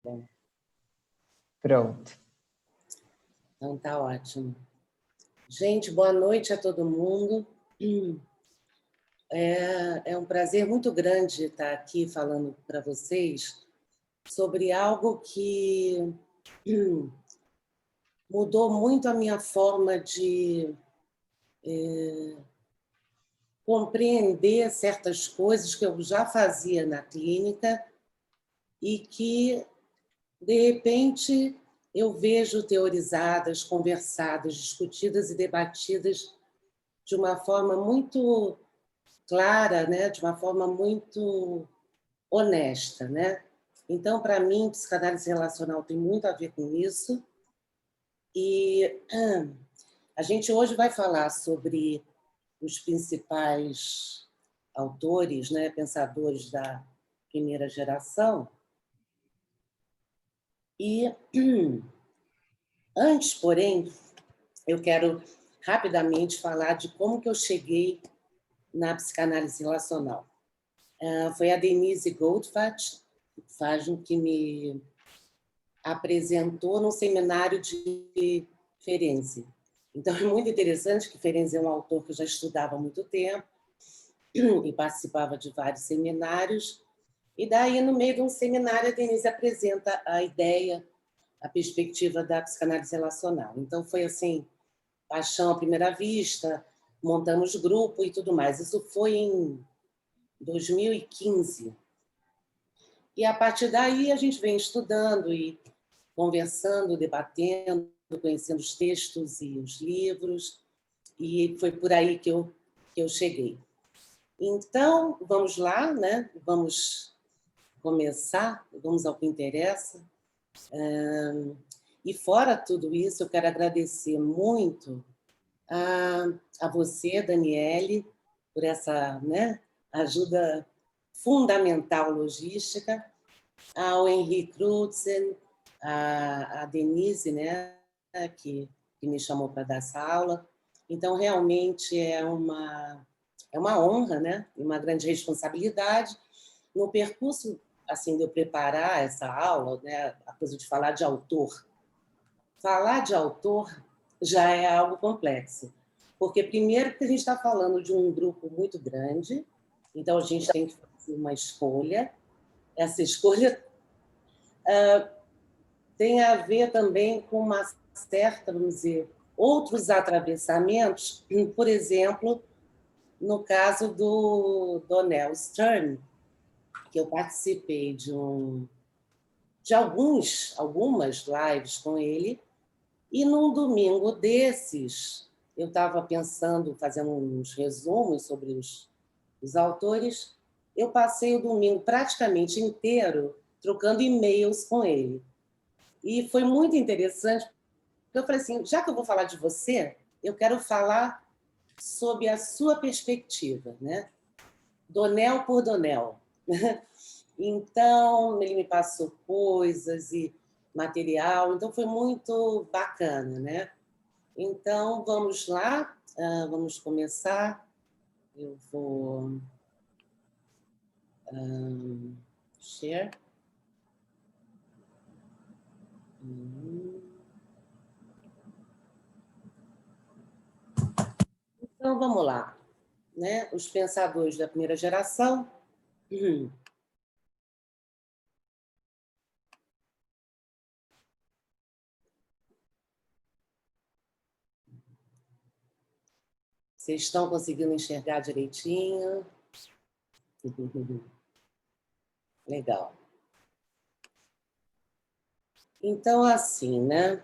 Bom, Pronto. então tá ótimo. Gente, boa noite a todo mundo. É um prazer muito grande estar aqui falando para vocês sobre algo que mudou muito a minha forma de compreender certas coisas que eu já fazia na clínica e que, de repente, eu vejo teorizadas, conversadas, discutidas e debatidas de uma forma muito clara, né? De uma forma muito honesta, né? Então, para mim, psicanálise relacional tem muito a ver com isso. E a gente hoje vai falar sobre os principais autores, né, pensadores da primeira geração. E antes, porém, eu quero rapidamente falar de como que eu cheguei na psicanálise relacional. Foi a Denise Goldfach que me apresentou num seminário de Ferenczi. Então, é muito interessante que Ferenczi é um autor que eu já estudava há muito tempo e participava de vários seminários. E daí, no meio de um seminário, a Denise apresenta a ideia, a perspectiva da psicanálise relacional. Então, foi assim, paixão à primeira vista, montamos grupo e tudo mais. Isso foi em 2015. E, a partir daí, a gente vem estudando e conversando, debatendo, conhecendo os textos e os livros, e foi por aí que eu cheguei. Então, vamos lá, né? Vamos começar, vamos ao que interessa. E fora tudo isso, eu quero agradecer muito a você, Daniele, por essa, né, ajuda fundamental logística, ao Henri Crutzen, a Denise, né, que me chamou para dar essa aula. Então, realmente é uma honra, né, e uma grande responsabilidade. No percurso assim, de eu preparar essa aula, né, a coisa de falar de autor. Falar de autor já é algo complexo, porque, primeiro, porque a gente está falando de um grupo muito grande, então a gente tem que fazer uma escolha. Essa escolha tem a ver também com uma certa, vamos dizer, outros atravessamentos, por exemplo, no caso do Donald Stern, que eu participei de algumas lives com ele, e num domingo desses, eu estava pensando, fazendo uns resumos sobre os autores, eu passei o domingo praticamente inteiro trocando e-mails com ele. E foi muito interessante, porque eu falei assim, já que eu vou falar de você, eu quero falar sob a sua perspectiva, né? Donel por Donel. Então, ele me passou coisas e material, então foi muito bacana, né? Então, vamos lá, vamos começar. Eu vou share. Então, vamos lá, né? Os pensadores da primeira geração. Vocês estão conseguindo enxergar direitinho? Legal. Então, assim, né?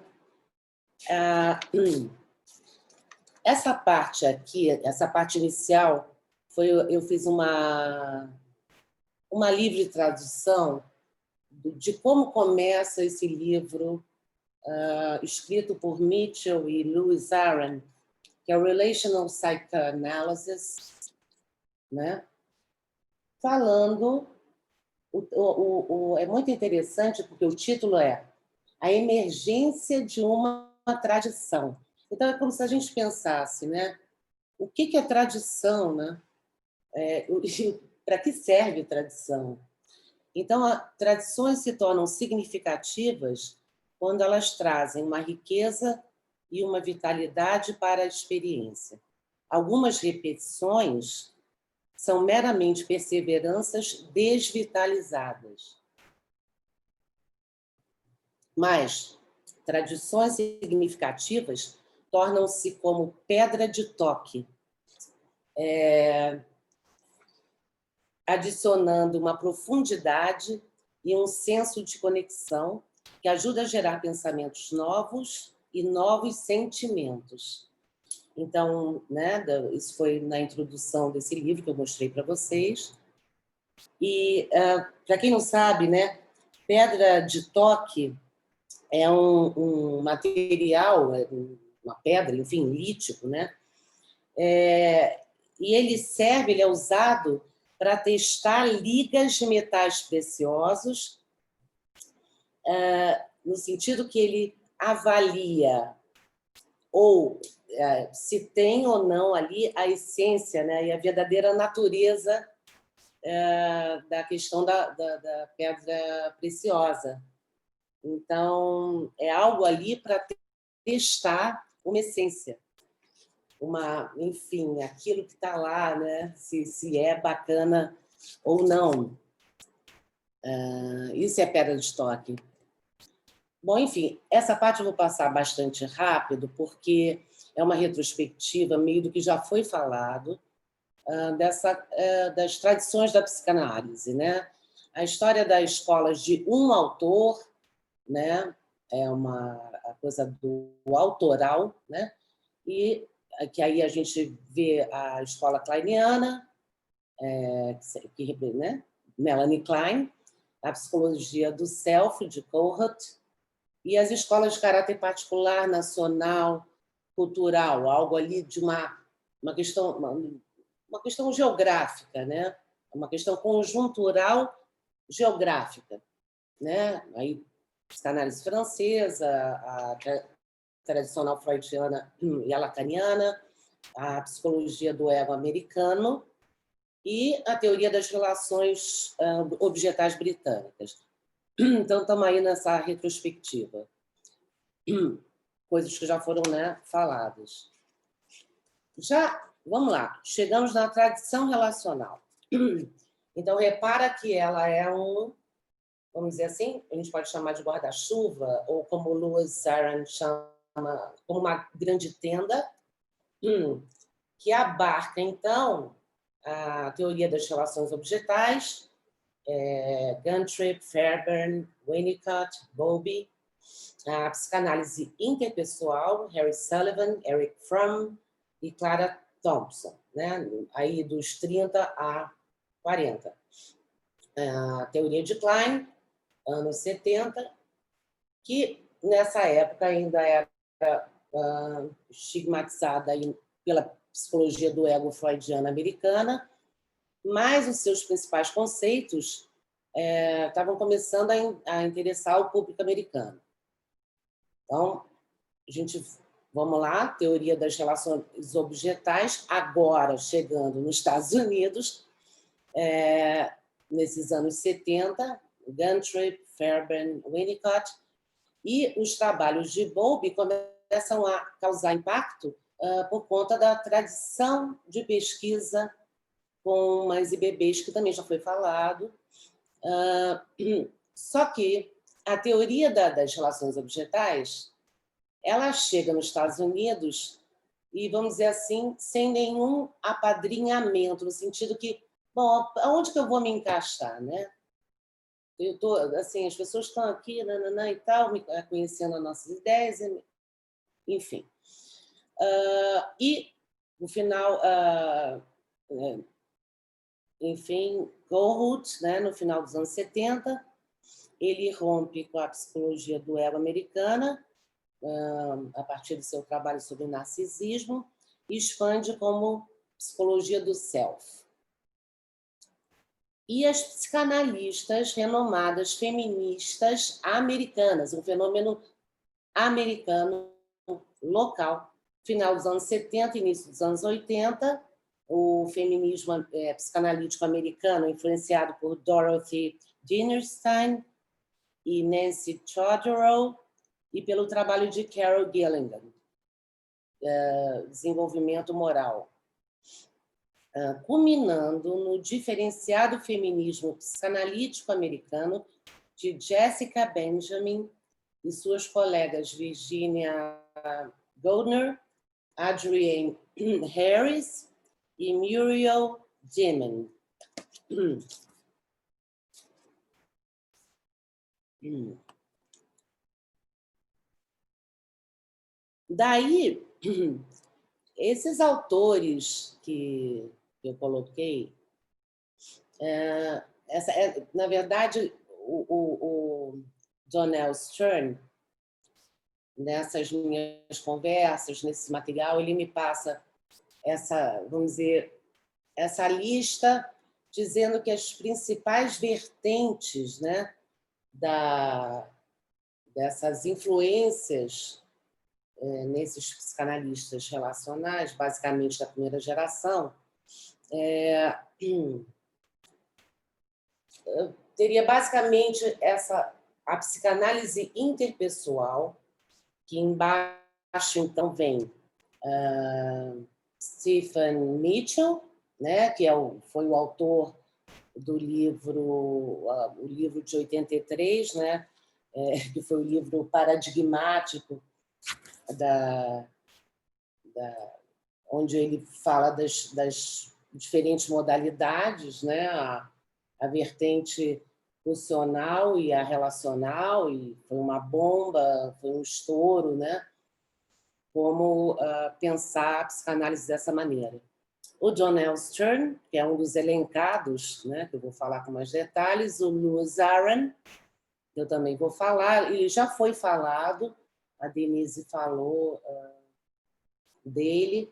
Essa parte aqui, essa parte inicial, eu fiz uma livre tradução de como começa esse livro, escrito por Mitchell e Lewis Aron, que é o Relational Psychoanalysis, né? Falando, é muito interessante porque o título é A Emergência de uma Tradição. Então, é como se a gente pensasse, né? O que é tradição, né? Para que serve tradição? Então, tradições se tornam significativas quando elas trazem uma riqueza e uma vitalidade para a experiência. Algumas repetições são meramente perseveranças desvitalizadas. Mas tradições significativas tornam-se como pedra de toque, adicionando uma profundidade e um senso de conexão que ajuda a gerar pensamentos novos e novos sentimentos. Então, né, isso foi na introdução desse livro que eu mostrei para vocês. E, para quem não sabe, né, pedra de toque é um material, uma pedra, enfim, lítico, né? E ele é usado para testar ligas de metais preciosos, no sentido que ele avalia ou se tem ou não ali a essência, né, e a verdadeira natureza da questão da pedra preciosa. Então, é algo ali para testar uma essência, enfim, aquilo que está lá, né, se é bacana ou não. Isso é pedra de toque. Bom, enfim, essa parte eu vou passar bastante rápido, porque é uma retrospectiva meio do que já foi falado, das tradições da psicanálise, né? A história das escolas de um autor, né? É a coisa do autoral, né? E que aí a gente vê a escola kleiniana, né? Melanie Klein, a psicologia do self, de Kohut, e as escolas de caráter particular, nacional, cultural, algo ali de uma questão geográfica, né? Uma questão conjuntural geográfica, né? Aí, psicanálise francesa, a tradicional freudiana e a lacaniana, a psicologia do ego americano e a teoria das relações objetais britânicas. Então, estamos aí nessa retrospectiva. Coisas que já foram, né, faladas. Vamos lá, chegamos na tradição relacional. Então, repara que ela é vamos dizer assim, a gente pode chamar de guarda-chuva, ou como Lewis Saran chama, como uma grande tenda, que abarca, então, a teoria das relações objetais, Guntrip, Fairbairn, Winnicott, Bowlby, a psicanálise interpessoal, Harry Sullivan, Eric Fromm e Clara Thompson, né? Aí dos 30 a 40. A teoria de Klein, anos 70, que nessa época ainda era estigmatizada pela psicologia do ego freudiana americana, mas os seus principais conceitos estavam começando a interessar o público americano. Então, vamos lá, teoria das relações objetais, agora chegando nos Estados Unidos, nesses anos 70, Guntrip, Fairbairn, Winnicott, e os trabalhos de Bowlby começam a causar impacto por conta da tradição de pesquisa com mães e bebês, que também já foi falado. Só que a teoria das relações objetais, ela chega nos Estados Unidos e, vamos dizer assim, sem nenhum apadrinhamento, no sentido que, bom, aonde que eu vou me encaixar, né? Eu tô, assim, as pessoas estão aqui, nananã e tal, conhecendo as nossas ideias, enfim. E, no final, enfim, Kohut, né, no final dos anos 70, ele rompe com a psicologia do ego americana, a partir do seu trabalho sobre narcisismo, e expande como psicologia do self. E as psicanalistas renomadas feministas americanas, um fenômeno americano local. Final dos anos 70, início dos anos 80, o feminismo psicanalítico americano, influenciado por Dorothy Dinerstein e Nancy Chodorow, e pelo trabalho de Carol Gilligan, Desenvolvimento Moral, culminando no diferenciado feminismo psicanalítico americano de Jessica Benjamin e suas colegas Virginia Goldner, Adrienne Harris e Muriel Diamond. Daí, esses autores que eu coloquei, na verdade, o Donald Stern, nessas minhas conversas, nesse material, ele me passa essa, vamos dizer, essa lista, dizendo que as principais vertentes, né, dessas influências nesses psicanalistas relacionais, basicamente da primeira geração, teria basicamente a psicanálise interpessoal, que embaixo então vem Stephen Mitchell, né, que foi o autor do livro, o livro de 83, né, que foi o livro paradigmático onde ele fala das diferentes modalidades, né, a vertente funcional e a relacional, e foi uma bomba, foi um estouro, né? Como pensar a psicanálise dessa maneira. O John L. Stern, que é um dos elencados, né, que eu vou falar com mais detalhes, o Lewis Aron, que eu também vou falar, ele já foi falado, a Denise falou dele,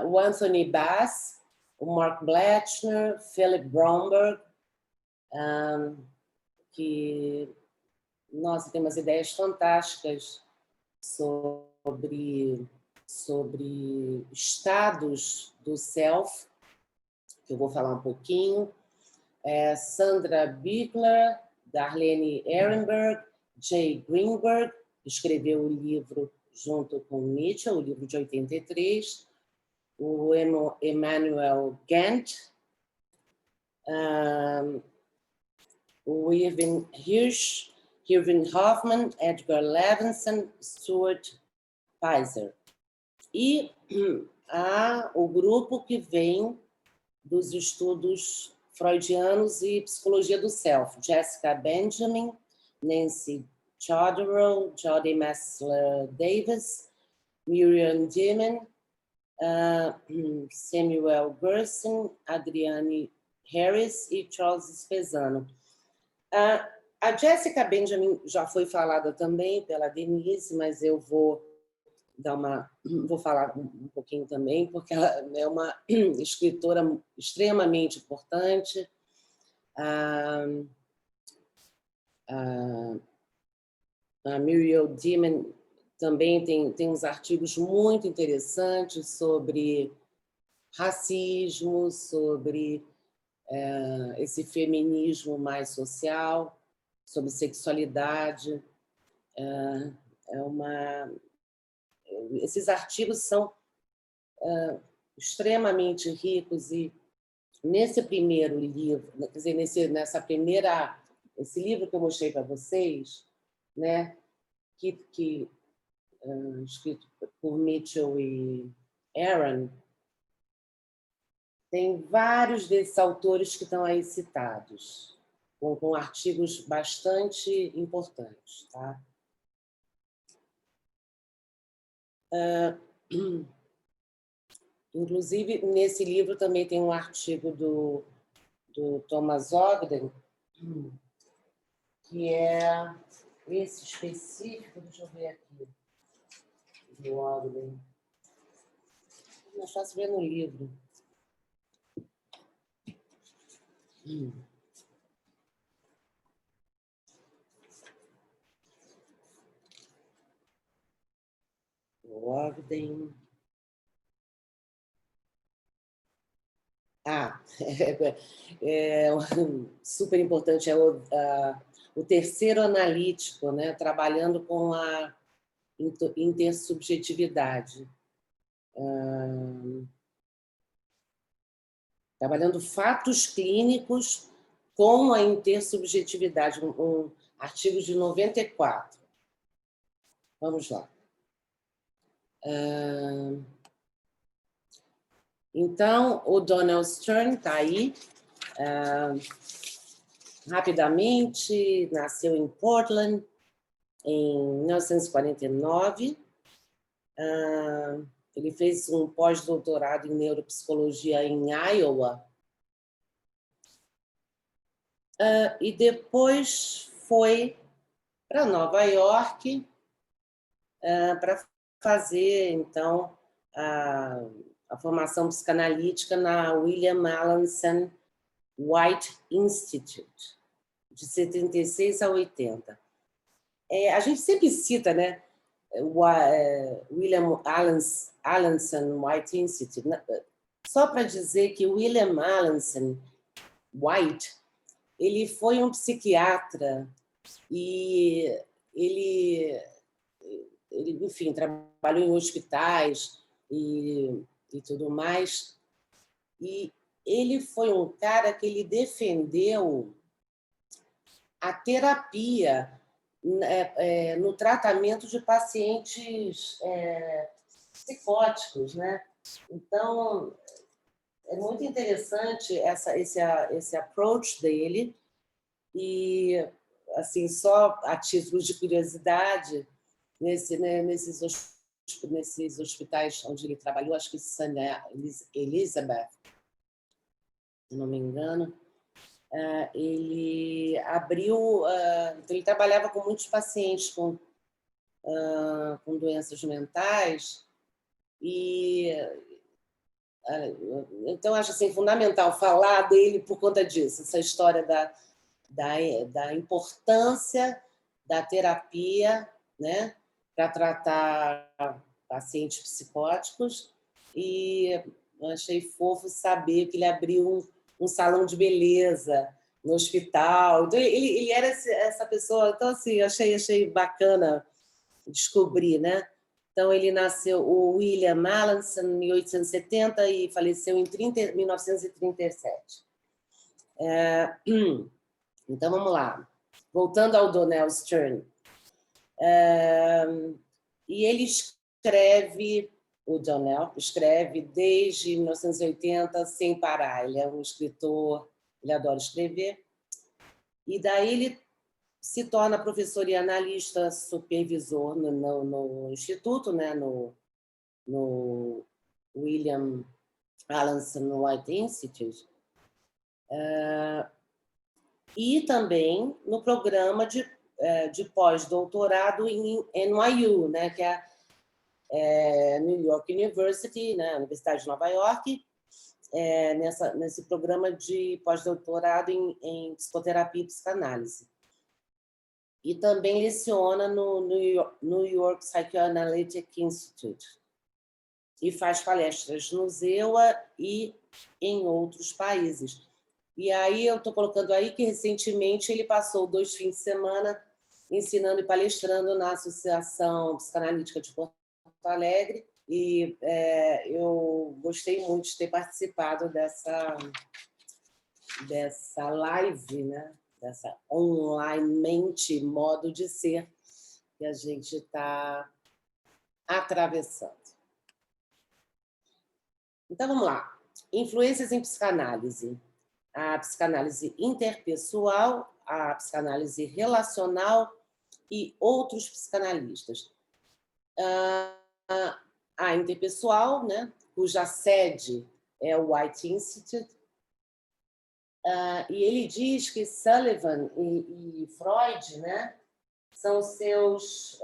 o Anthony Bass, o Mark Blatchner, Philip Bromberg, que, nossa, tem umas ideias fantásticas sobre estados do self, que eu vou falar um pouquinho, Sandra Bickler, Darlene Ehrenberg, Jay Greenberg, que escreveu o livro junto com Mitchell, o livro de 83, o Emmanuel Gant, o Irving Hirsch, Irving Hoffman, Edgar Levinson, Stuart Pfizer. E o grupo que vem dos estudos freudianos e psicologia do self, Jessica Benjamin, Nancy Chodorow, Jodie Messler Davis, Miriam Diamond, Samuel Gerson, Adrienne Harris e Charles Spezano. A Jessica Benjamin já foi falada também pela Denise, mas eu vou falar um pouquinho também, porque ela é uma escritora extremamente importante. A Muriel Diamond também tem uns artigos muito interessantes sobre racismo, sobre esse feminismo mais social, sobre sexualidade. Esses artigos são extremamente ricos, e nesse primeiro livro, quer dizer, esse livro que eu mostrei para vocês, né, que escrito por Mitchell e Aaron, tem vários desses autores que estão aí citados, com artigos bastante importantes, tá? Inclusive, nesse livro também tem um artigo do Thomas Ogden, que é esse específico, deixa eu ver aqui, do Ogden. É mais fácil ver no livro. O Ogden. super importante, é o terceiro analítico, né? Trabalhando com a intersubjetividade. Trabalhando fatos clínicos com a intersubjetividade, um artigo de 94. Vamos lá. Então, o Donald Stern está aí. Rapidamente, nasceu em Portland, em 1949. Ele fez um pós-doutorado em neuropsicologia em Iowa. E depois foi para Nova York para fazer, então, a formação psicanalítica na William Alanson White Institute, de 76 a 80. A gente sempre cita, né, William Alanson White Institute, né? Só para dizer que William Alanson White, ele foi um psiquiatra e ele enfim, trabalhou em hospitais e tudo mais. E ele foi um cara que ele defendeu a terapia no tratamento de pacientes psicóticos, né? Então, é muito interessante esse approach dele. E, assim, só a título de curiosidade, nesses hospitais onde ele trabalhou, acho que St. Elizabeth, se não me engano, ele abriu... Então, ele trabalhava com muitos pacientes com doenças mentais e... Então, acho assim, fundamental falar dele por conta disso, essa história da importância da terapia, né, para tratar pacientes psicóticos. E achei fofo saber que ele abriu um salão de beleza no hospital. Então, ele era essa pessoa. Então, assim, achei bacana descobrir, né? Então, ele nasceu, o William Alanson, em 1870 e faleceu em 1937. Então, vamos lá. Voltando ao Donald Stern. E ele escreve, o Donald escreve desde 1980 sem parar. Ele é um escritor, ele adora escrever. E daí ele se torna professor e analista supervisor no instituto, né? no William Alanson White Institute. E também no programa de pós-doutorado em NYU, né, que é New York University, né, Universidade de Nova York, nesse programa de pós-doutorado em psicoterapia e psicanálise. E também leciona no New York Psychoanalytic Institute. E faz palestras no ZEWA e em outros países. E aí eu estou colocando aí que recentemente ele passou 2 fins de semana ensinando e palestrando na Associação Psicanalítica de Porto Alegre, e eu gostei muito de ter participado dessa live, né? Dessa online-mente, modo de ser que a gente está atravessando. Então, vamos lá. Influências em psicanálise. A psicanálise interpessoal, a psicanálise relacional e outros psicanalistas. A interpessoal, né, cuja sede é o White Institute, e ele diz que Sullivan e Freud, né, são seus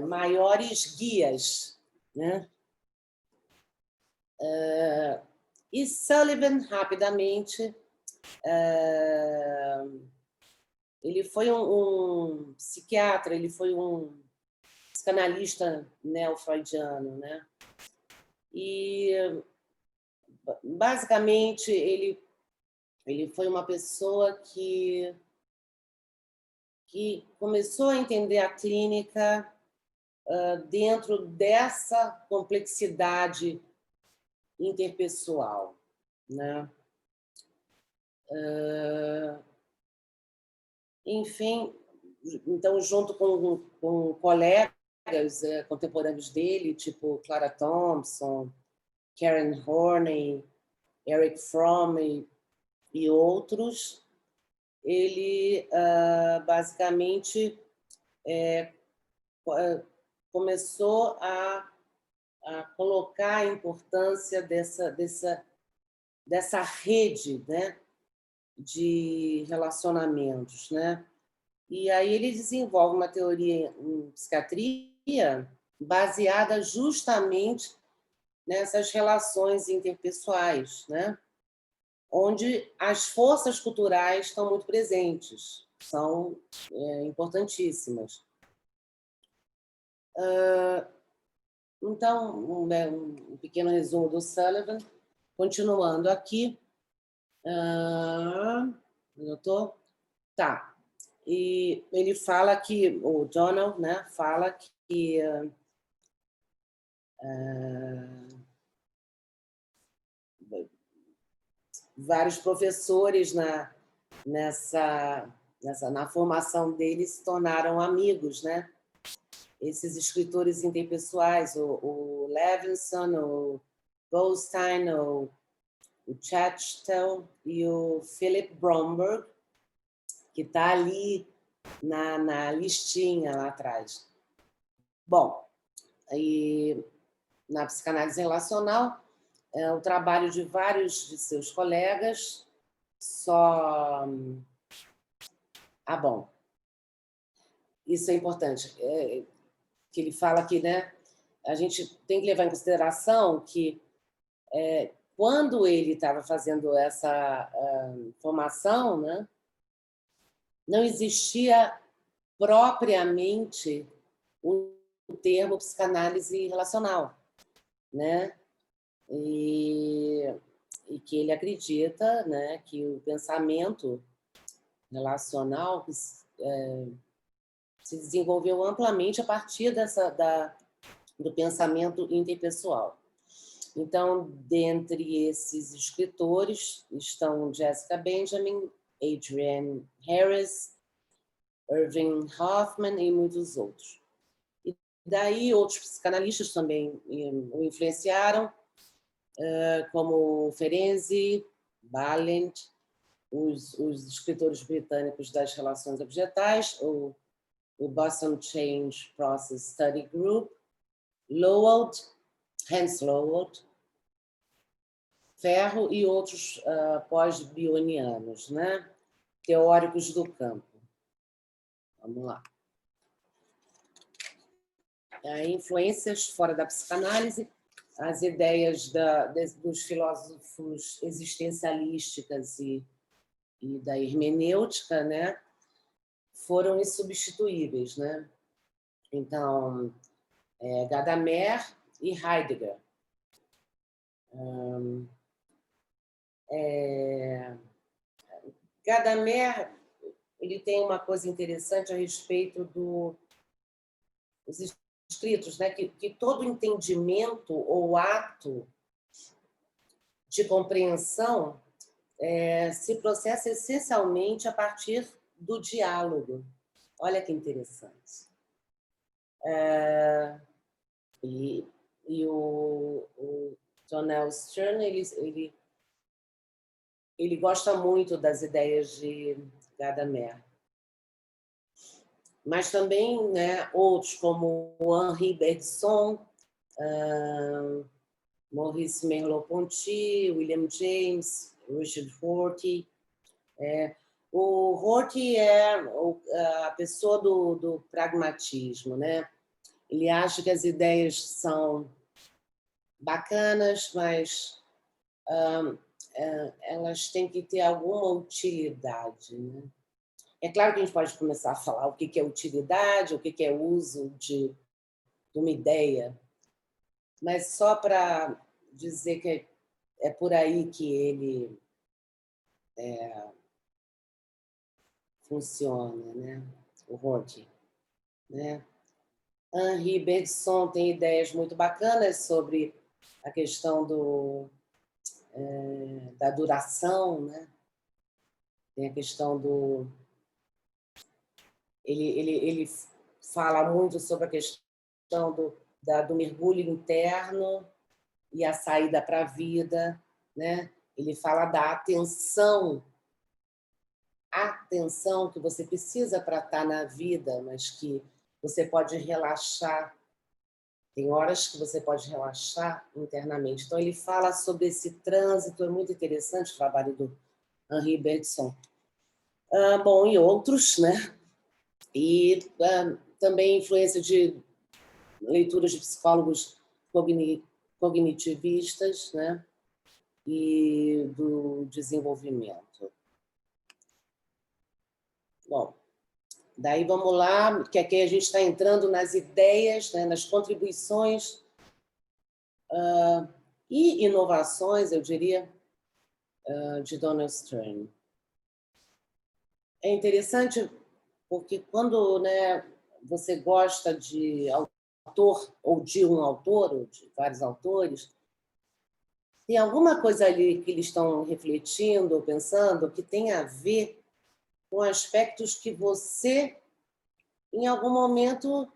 maiores guias, né? E Sullivan, rapidamente, ele foi um psiquiatra, ele foi um psicanalista neo-freudiano, né? E basicamente, ele foi uma pessoa que começou a entender a clínica dentro dessa complexidade interpessoal, né? Enfim, então, junto com colegas contemporâneos dele, tipo Clara Thompson, Karen Horney, Eric Fromm e outros, ele basicamente começou a colocar a importância dessa rede, né, de relacionamentos, né? E aí ele desenvolve uma teoria em psiquiatria baseada justamente nessas relações interpessoais, né? Onde as forças culturais estão muito presentes, são importantíssimas. Então, um pequeno resumo do Sullivan. Continuando aqui. Notou? Tá. E ele fala que, o Donald, né, fala que vários professores na formação deles se tornaram amigos, né? Esses escritores interpessoais, o Levinson, o Goldstein, o Chachtel e o Philip Bromberg, que está ali na listinha lá atrás. Bom, e na psicanálise relacional, o trabalho de vários de seus colegas só... bom, isso é importante, que ele fala aqui, né? A gente tem que levar em consideração que quando ele estava fazendo essa formação, né, não existia propriamente o termo psicanálise relacional, né? E que ele acredita, né, que o pensamento relacional se desenvolveu amplamente a partir do pensamento interpessoal. Então, dentre esses escritores estão Jessica Benjamin, Adrienne Harris, Irving Hoffman e muitos outros. E daí outros psicanalistas também o influenciaram, como Ferenczi, Balint, os escritores britânicos das relações objetais, o Boston Change Process Study Group, Lowell, Hans Lowell, Ferro e outros pós-bionianos, né? Teóricos do campo. Vamos lá. Influências fora da psicanálise, as ideias dos filósofos existencialistas e da hermenêutica, né, foram insubstituíveis, né? Então, Gadamer e Heidegger. Gadamer, ele tem uma coisa interessante a respeito dos escritos, né? Que todo entendimento ou ato de compreensão se processa essencialmente a partir do diálogo. Olha que interessante. E o John L. Stern, ele gosta muito das ideias de Gadamer. Mas também, né, outros como Henri Bergson, Maurice Merleau-Ponty, William James, Richard Rorty. O Rorty é a pessoa do pragmatismo, né? Ele acha que as ideias são bacanas, mas elas têm que ter alguma utilidade, né? É claro que a gente pode começar a falar o que é utilidade, o que é uso de uma ideia, mas só para dizer que é por aí que ele funciona, né? O Rodin, né? Henri Bergson tem ideias muito bacanas sobre a questão da duração, né? Tem a questão do... Ele fala muito sobre a questão do mergulho interno e a saída para a vida, né? Ele fala da atenção que você precisa para estar na vida, mas que você pode relaxar. Tem horas que você pode relaxar internamente. Então, ele fala sobre esse trânsito, é muito interessante o trabalho do Henri Bergson. Bom, e outros, né? E também influência de leituras de psicólogos cognitivistas, né? E do desenvolvimento. Bom, daí vamos lá, que aqui a gente está entrando nas ideias, né, nas contribuições e inovações, eu diria, de Donald Stern. É interessante porque quando, né, você gosta de autor, ou de um autor, ou de vários autores, tem alguma coisa ali que eles estão refletindo ou pensando que tem a ver com aspectos que você, em algum momento,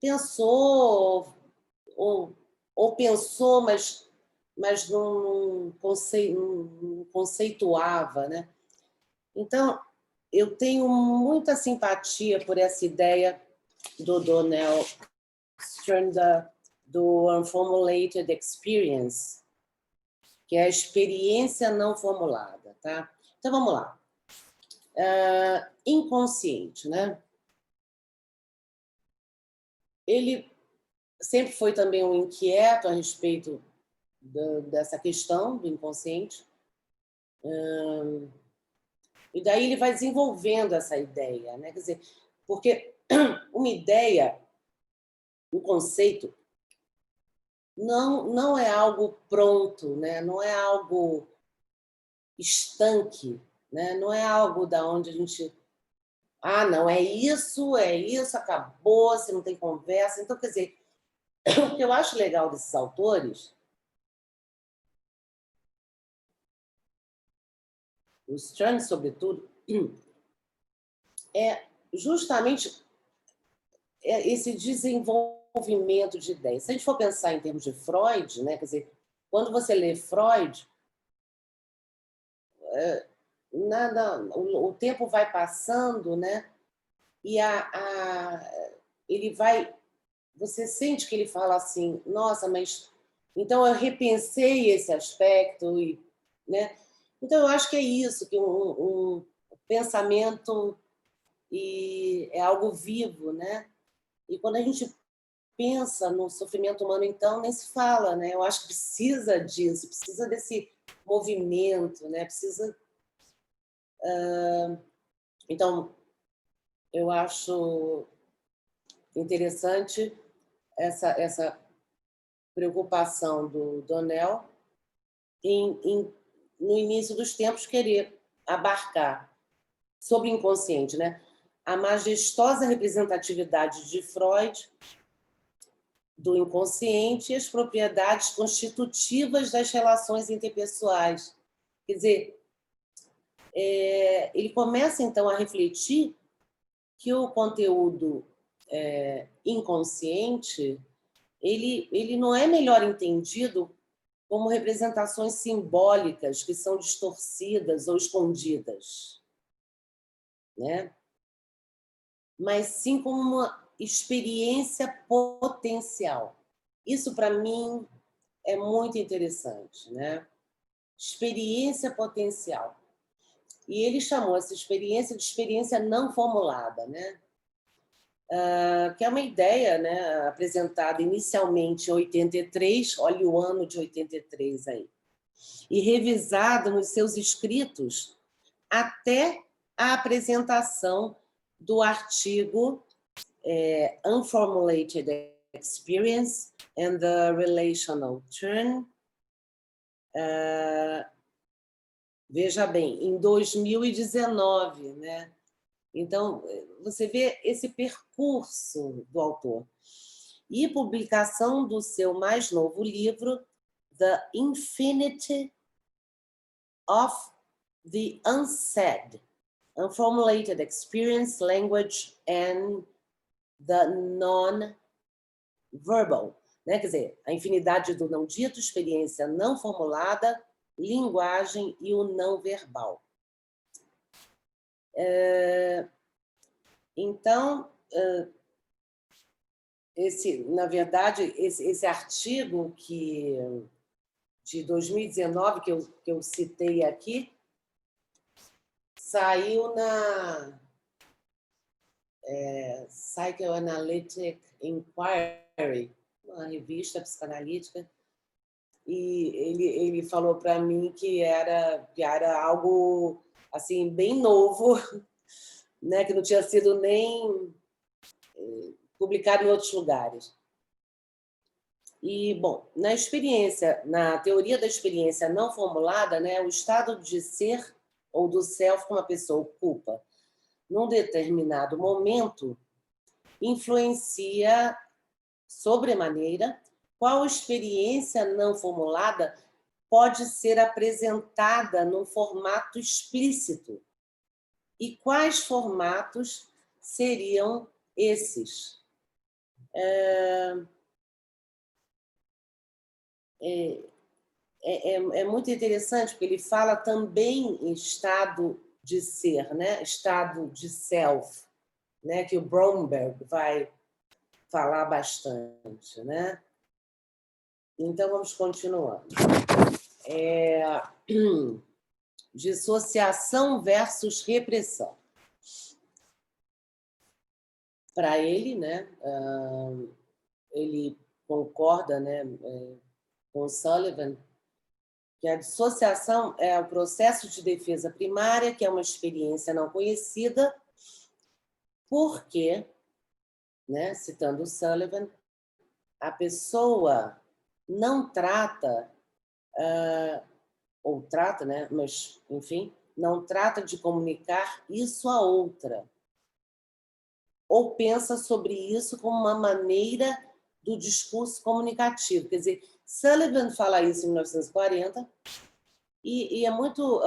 pensou ou pensou, mas não conceituava, né? Então, eu tenho muita simpatia por essa ideia do Donald Stern do Unformulated Experience, que é a experiência não formulada, tá? Então, vamos lá. Inconsciente, né? Ele sempre foi também um inquieto a respeito dessa questão do inconsciente. E daí ele vai desenvolvendo essa ideia, né? Quer dizer, porque uma ideia, um conceito, não é algo pronto, né? Não é algo estanque, né? Não é algo da onde a gente... não, é isso, acabou, você não tem conversa. Então, quer dizer, o que eu acho legal desses autores, o Stern, sobretudo, é justamente esse desenvolvimento de ideias. Se a gente for pensar em termos de Freud, né, quer dizer, quando você lê Freud, o tempo vai passando, né, e ele vai... Você sente que ele fala assim, nossa, mas então eu repensei esse aspecto, né? Então eu acho que é isso, que um pensamento é algo vivo, né? E quando a gente pensa no sofrimento humano, então nem se fala, né? Eu acho que precisa disso, precisa desse movimento, né? Precisa. Então eu acho interessante essa preocupação do Donell no início dos tempos, querer abarcar sobre o inconsciente, né? A majestosa representatividade de Freud do inconsciente e as propriedades constitutivas das relações interpessoais. Quer dizer, ele começa, então, a refletir que o conteúdo inconsciente ele não é melhor entendido como representações simbólicas que são distorcidas ou escondidas, né? Mas sim como uma experiência potencial. Isso, para mim, é muito interessante, né? Experiência potencial. E ele chamou essa experiência de experiência não formulada, né? Que é uma ideia, né, apresentada inicialmente em 83, olha o ano de 83 aí, e revisada nos seus escritos até a apresentação do artigo Unformulated Experience and the Relational Turn, Veja bem, em 2019, né? Então, você vê esse percurso do autor. E publicação do seu mais novo livro, The Infinity of the Unsaid, Unformulated Experience, Language and the Non-Verbal. Né? Quer dizer, a infinidade do não dito, experiência não formulada, linguagem e o não verbal. Então, na verdade, esse artigo de 2019 que eu citei aqui saiu na Psychoanalytic Inquiry, uma revista psicanalítica, e ele falou para mim que era algo assim bem novo, né, que não tinha sido nem publicado em outros lugares. E, bom, na teoria da experiência não formulada, né, o estado de ser ou do self que uma pessoa ocupa num determinado momento influencia sobremaneira qual experiência não formulada pode ser apresentada num formato explícito e quais formatos seriam esses. É muito interessante, porque ele fala também em estado de ser, né? Estado de self, né? Que o Bromberg vai falar bastante. Né? Então, vamos continuando. Dissociação versus repressão. Para ele, né? Ele concorda, né? Com o Sullivan, que a dissociação é o processo de defesa primária, que é uma experiência não conhecida, porque, né, citando o Sullivan, a pessoa não trata, ou trata, né, mas, enfim, não trata de comunicar isso a outra, ou pensa sobre isso como uma maneira do discurso comunicativo. Quer dizer, Sullivan fala isso em 1940, e é muito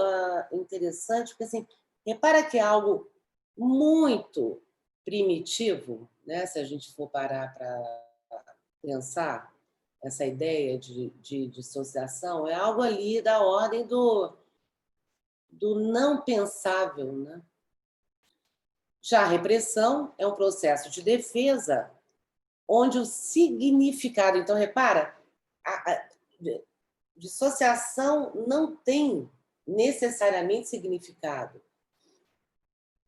interessante, porque, assim, repara que é algo muito primitivo, né? Se a gente for parar para pensar essa ideia de dissociação, é algo ali da ordem do não pensável. Né? Já a repressão é um processo de defesa onde o significado... Então, repara, a dissociação não tem necessariamente significado.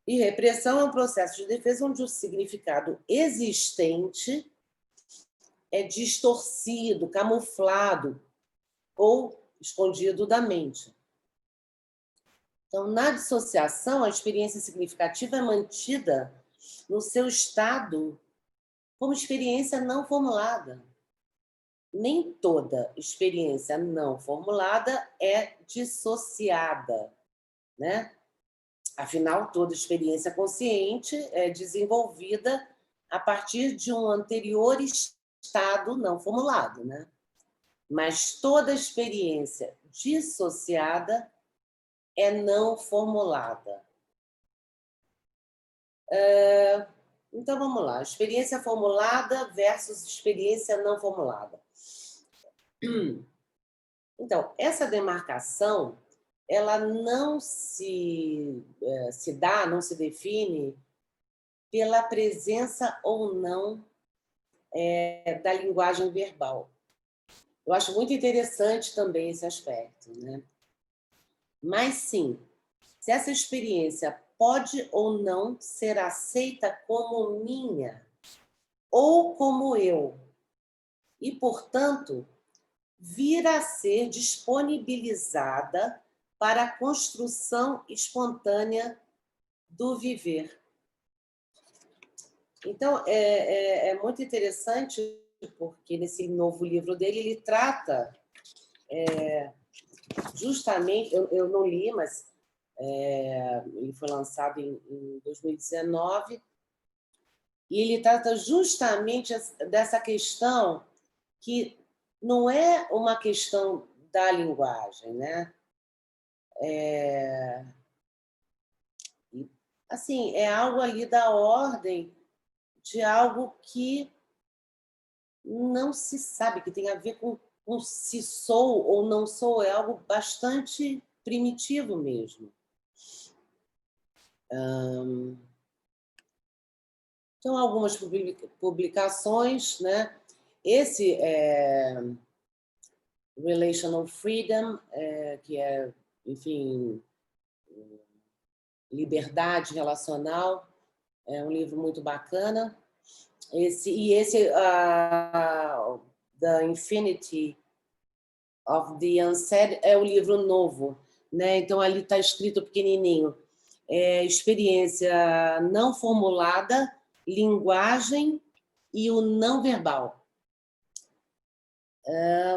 E repressão é um processo de defesa onde o significado existente é distorcido, camuflado ou escondido da mente. Então, na dissociação, a experiência significativa é mantida no seu estado como experiência não formulada. Nem toda experiência não formulada é dissociada, né? Afinal, toda experiência consciente é desenvolvida a partir de um anterior estado não formulado, né? Mas toda experiência dissociada é não formulada. Então, vamos lá. Experiência formulada versus experiência não formulada. Então, essa demarcação, ela não se dá, não se define pela presença ou não da linguagem verbal. Eu acho muito interessante também esse aspecto, né? Mas, sim, se essa experiência pode ou não ser aceita como minha ou como eu, e, portanto, vir a ser disponibilizada para a construção espontânea do viver. Então, é muito interessante, porque nesse novo livro dele, ele trata justamente, eu não li, mas ele foi lançado em 2019, e ele trata justamente dessa questão que não é uma questão da linguagem, né? Assim, é algo ali da ordem de algo que não se sabe, que tem a ver com se sou ou não sou, é algo bastante primitivo mesmo. Então, algumas publicações, né? Esse Relational Freedom, que é, enfim, liberdade relacional, é um livro muito bacana. Esse The Infinity of the Unsaid é o livro novo, né? Então ali está escrito pequenininho: experiência não formulada, linguagem e o não verbal.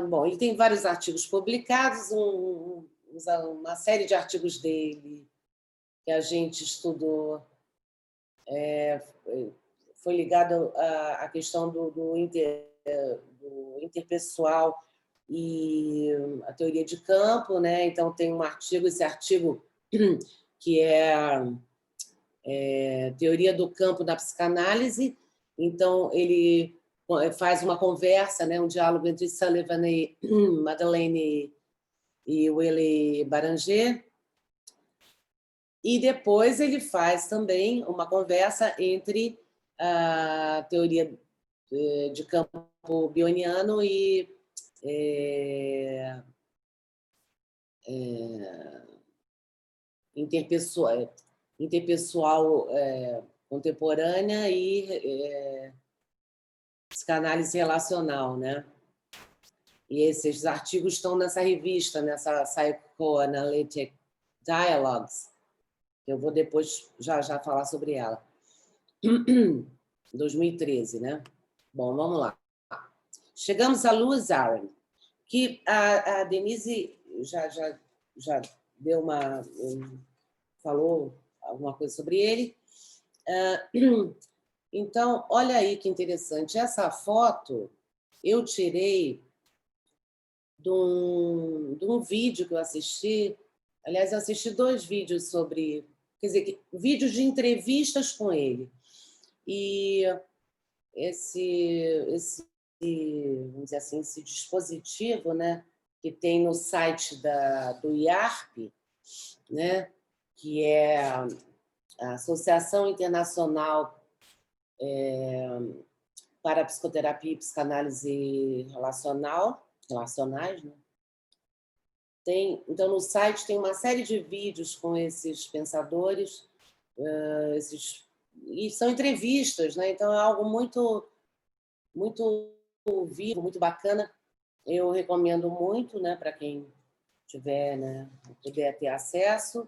Bom, ele tem vários artigos publicados, uma série de artigos dele que a gente estudou, foi ligado à questão do interpessoal e a teoria de campo, né? Então tem esse artigo que é teoria do campo da psicanálise. Então ele faz uma conversa, né, um diálogo entre Sullivan e Madeleine e Willy Baranger. E depois ele faz também uma conversa entre a teoria de campo bioniano e interpessoal contemporânea e psicanálise relacional, né? E esses artigos estão nessa revista, nessa Psychoanalytic Dialogues, que eu vou depois já falar sobre ela. 2013, né? Bom, vamos lá. Chegamos a Lewis Aron, que a Denise já deu falou alguma coisa sobre ele. Então, olha aí que interessante. Essa foto eu tirei de um vídeo que eu assisti. Aliás, eu assisti 2 vídeos sobre... Quer dizer, vídeos de entrevistas com ele. E vamos dizer assim, esse dispositivo, né, que tem no site do IARP, né, que é a Associação Internacional para a Psicoterapia e Psicanálise Relacionais, né? Então, no site tem uma série de vídeos com esses pensadores, e são entrevistas, né? Então é algo muito, muito vivo, muito bacana. Eu recomendo muito, né, para quem tiver, né, puder ter acesso,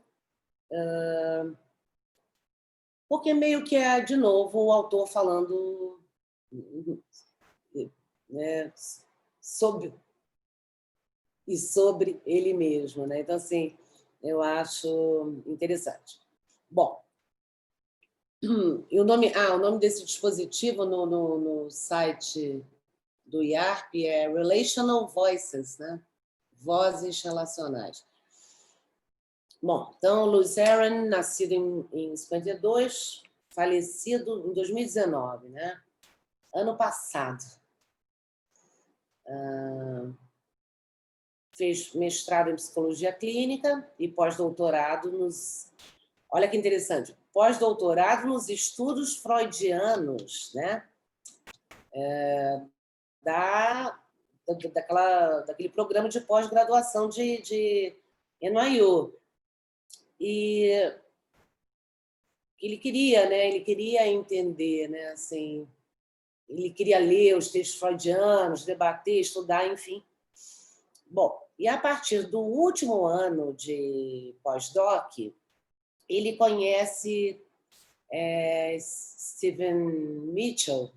porque meio que é, de novo, o autor falando, né, sobre ele mesmo, né? Então, assim, eu acho interessante. Bom, e o nome desse dispositivo no site do IARP é Relational Voices, né? Vozes relacionais. Bom, então, Lewis Aron, nascido em 52, falecido em 2019, né? Ano passado. Fez mestrado em psicologia clínica e pós-doutorado Olha que interessante, pós-doutorado nos estudos freudianos, né? Daquele programa de pós-graduação de NYU. E ele queria, né? Ele queria entender, né? Assim, ele queria ler os textos freudianos, debater, estudar, enfim. Bom, e a partir do último ano de pós-doc, ele conhece Stephen Mitchell,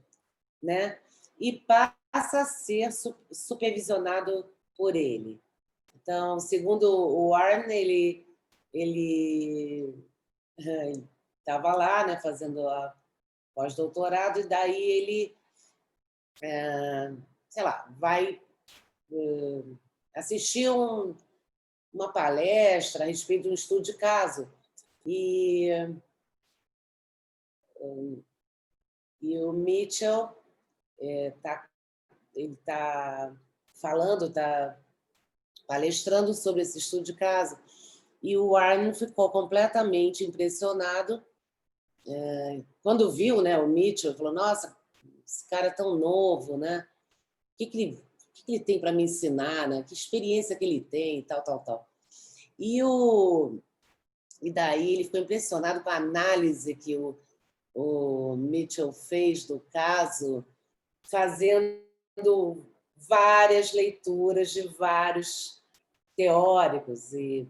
né? E passa a ser supervisionado por ele. Então, segundo o Warren, ele estava lá, né, fazendo a pós-doutorado, e daí ele, sei lá, vai assistir uma palestra a respeito de um estudo de caso. E o Mitchell ele está falando, está palestrando sobre esse estudo de caso. E o Warren ficou completamente impressionado. Quando viu, né, o Mitchell, falou: nossa, esse cara é tão novo, né? O que ele tem para me ensinar, né? Que experiência que ele tem, tal, tal, tal. E daí ele ficou impressionado com a análise que o Mitchell fez do caso, fazendo várias leituras de vários teóricos. E,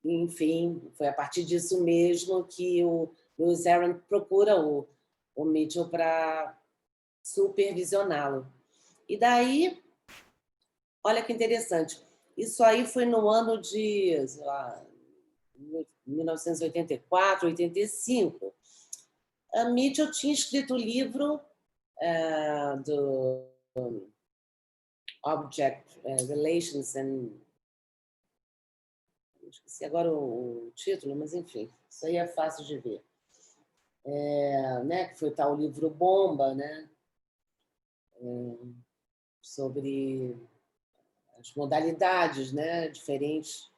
enfim, foi a partir disso mesmo que o Lewis Aaron procura o Mitchell para supervisioná-lo. E daí, olha que interessante, isso aí foi no ano de, sei lá, 1984, 85. A Mitchell tinha escrito o livro do Object Relations and... Esqueci agora o título, mas enfim, isso aí é fácil de ver. Né, que foi tal livro bomba, né, sobre as modalidades, né, diferentes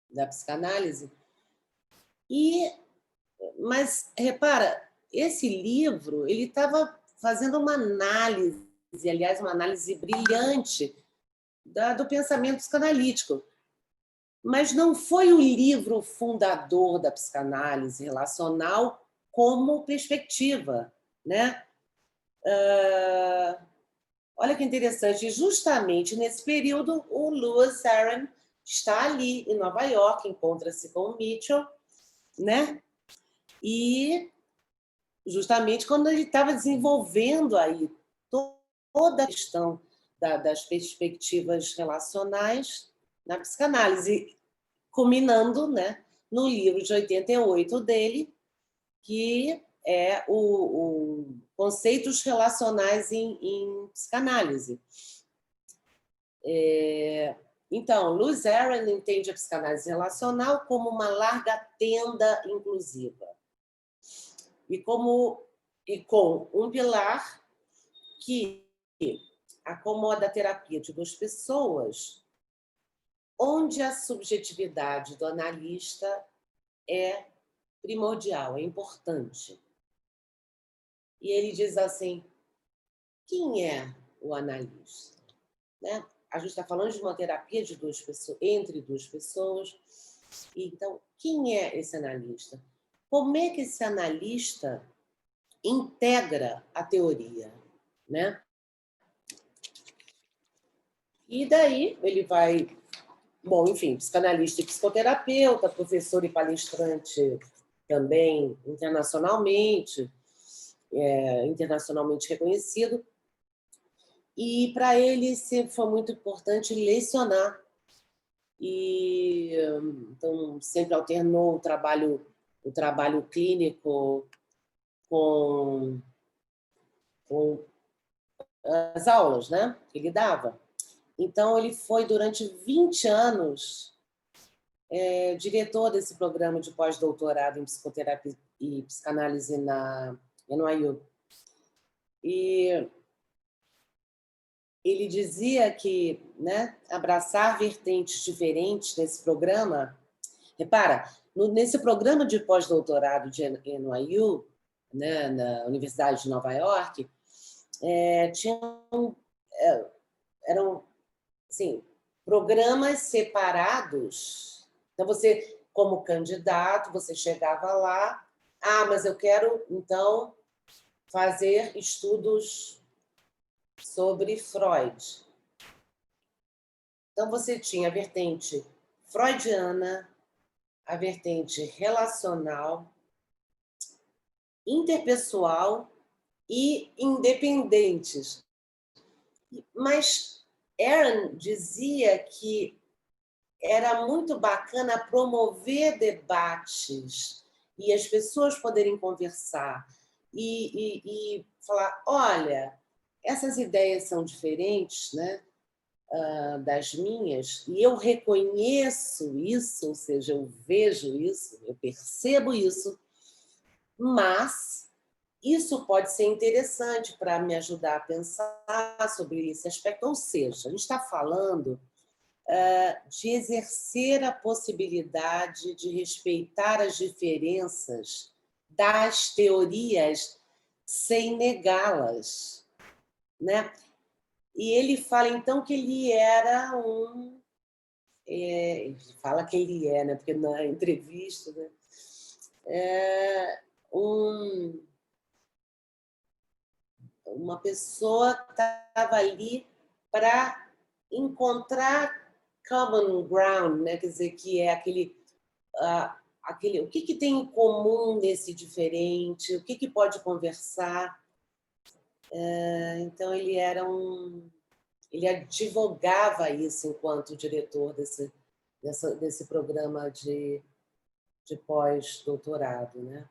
da psicanálise. Mas repara, esse livro ele estava fazendo uma análise, aliás, uma análise brilhante do pensamento psicanalítico. Mas não foi o livro fundador da psicanálise relacional como perspectiva, né? Olha que interessante, justamente nesse período o Lewis Aaron está ali em Nova York, encontra-se com o Mitchell, né? E justamente quando ele estava desenvolvendo aí toda a questão das perspectivas relacionais na psicanálise, culminando, né, no livro de 88 dele, que é o Conceitos Relacionais em Psicanálise. Então, Lewis Aaron entende a psicanálise relacional como uma larga tenda inclusiva e com um pilar que acomoda a terapia de duas pessoas, onde a subjetividade do analista é primordial, é importante. E ele diz assim: quem é o analista? Né? A gente está falando de uma terapia de duas pessoas, entre duas pessoas. Então, quem é esse analista? Como é que esse analista integra a teoria, né? E daí ele vai, bom, enfim, psicanalista e psicoterapeuta, professor e palestrante também internacionalmente reconhecido. E para ele sempre foi muito importante lecionar. E então sempre alternou o trabalho clínico com as aulas, né, que ele dava. Então ele foi durante 20 anos diretor desse programa de pós-doutorado em psicoterapia e psicanálise na NYU. E ele dizia que, né, abraçar vertentes diferentes nesse programa... Repara, nesse programa de pós-doutorado de NYU, né, na Universidade de Nova York, eram assim, programas separados. Então, você, como candidato, você chegava lá, mas eu quero, então, fazer estudos sobre Freud. Então, você tinha a vertente freudiana, a vertente relacional, interpessoal e independentes. Mas Aaron dizia que era muito bacana promover debates e as pessoas poderem conversar e falar, olha, essas ideias são diferentes, né, das minhas, e eu reconheço isso, ou seja, eu vejo isso, eu percebo isso, mas isso pode ser interessante para me ajudar a pensar sobre esse aspecto. Ou seja, a gente está falando de exercer a possibilidade de respeitar as diferenças das teorias sem negá-las, né? E ele fala, então, que ele era ele fala que ele é, né? Porque na entrevista, né? Uma pessoa que estava ali para encontrar common ground, né? Quer dizer, que é aquele o que tem em comum nesse diferente, o que pode conversar. Então, ele advogava isso enquanto diretor desse programa de pós-doutorado, né?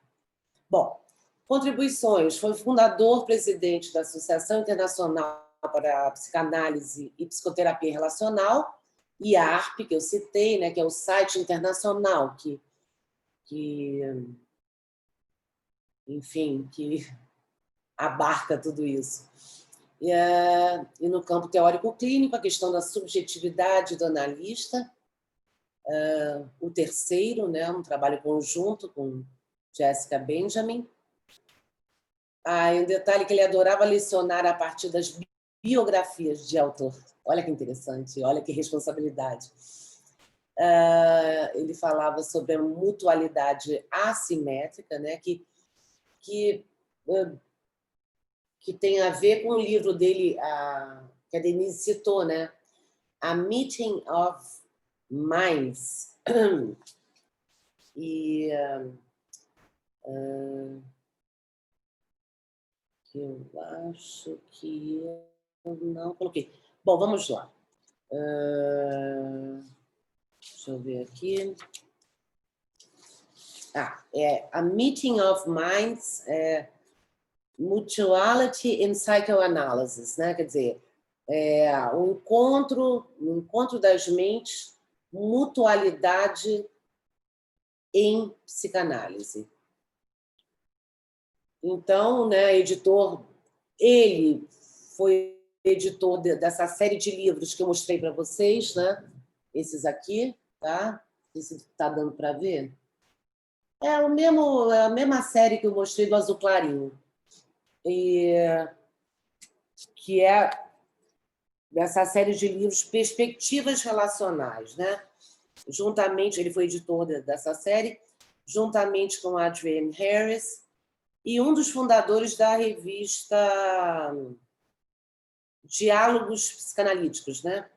Bom, contribuições. Foi fundador, presidente da Associação Internacional para a Psicanálise e Psicoterapia Relacional, IARP, que eu citei, né, que é o site internacional enfim, que abarca tudo isso. E no campo teórico-clínico, a questão da subjetividade do analista, o terceiro, né, um trabalho conjunto com Jessica Benjamin. E um detalhe que ele adorava lecionar a partir das biografias de autor. Olha que interessante, olha que responsabilidade. Ele falava sobre a mutualidade assimétrica, né, que tem a ver com o livro dele, que a Denise citou, né? A Meeting of Minds. E que eu acho que eu não coloquei. Bom, vamos lá. Deixa eu ver aqui. É a Meeting of Minds, Mutuality in Psychoanalysis, né? Quer dizer, o encontro das mentes, mutualidade em psicanálise. Então, né, ele foi editor dessa série de livros que eu mostrei para vocês, né? Esses aqui, tá? Esse está dando para ver? É a mesma série que eu mostrei do Azul Clarinho. Que é dessa série de livros Perspectivas Relacionais, né? Juntamente, ele foi editor dessa série, juntamente com Adrienne Harris, e um dos fundadores da revista Diálogos Psicanalíticos, né?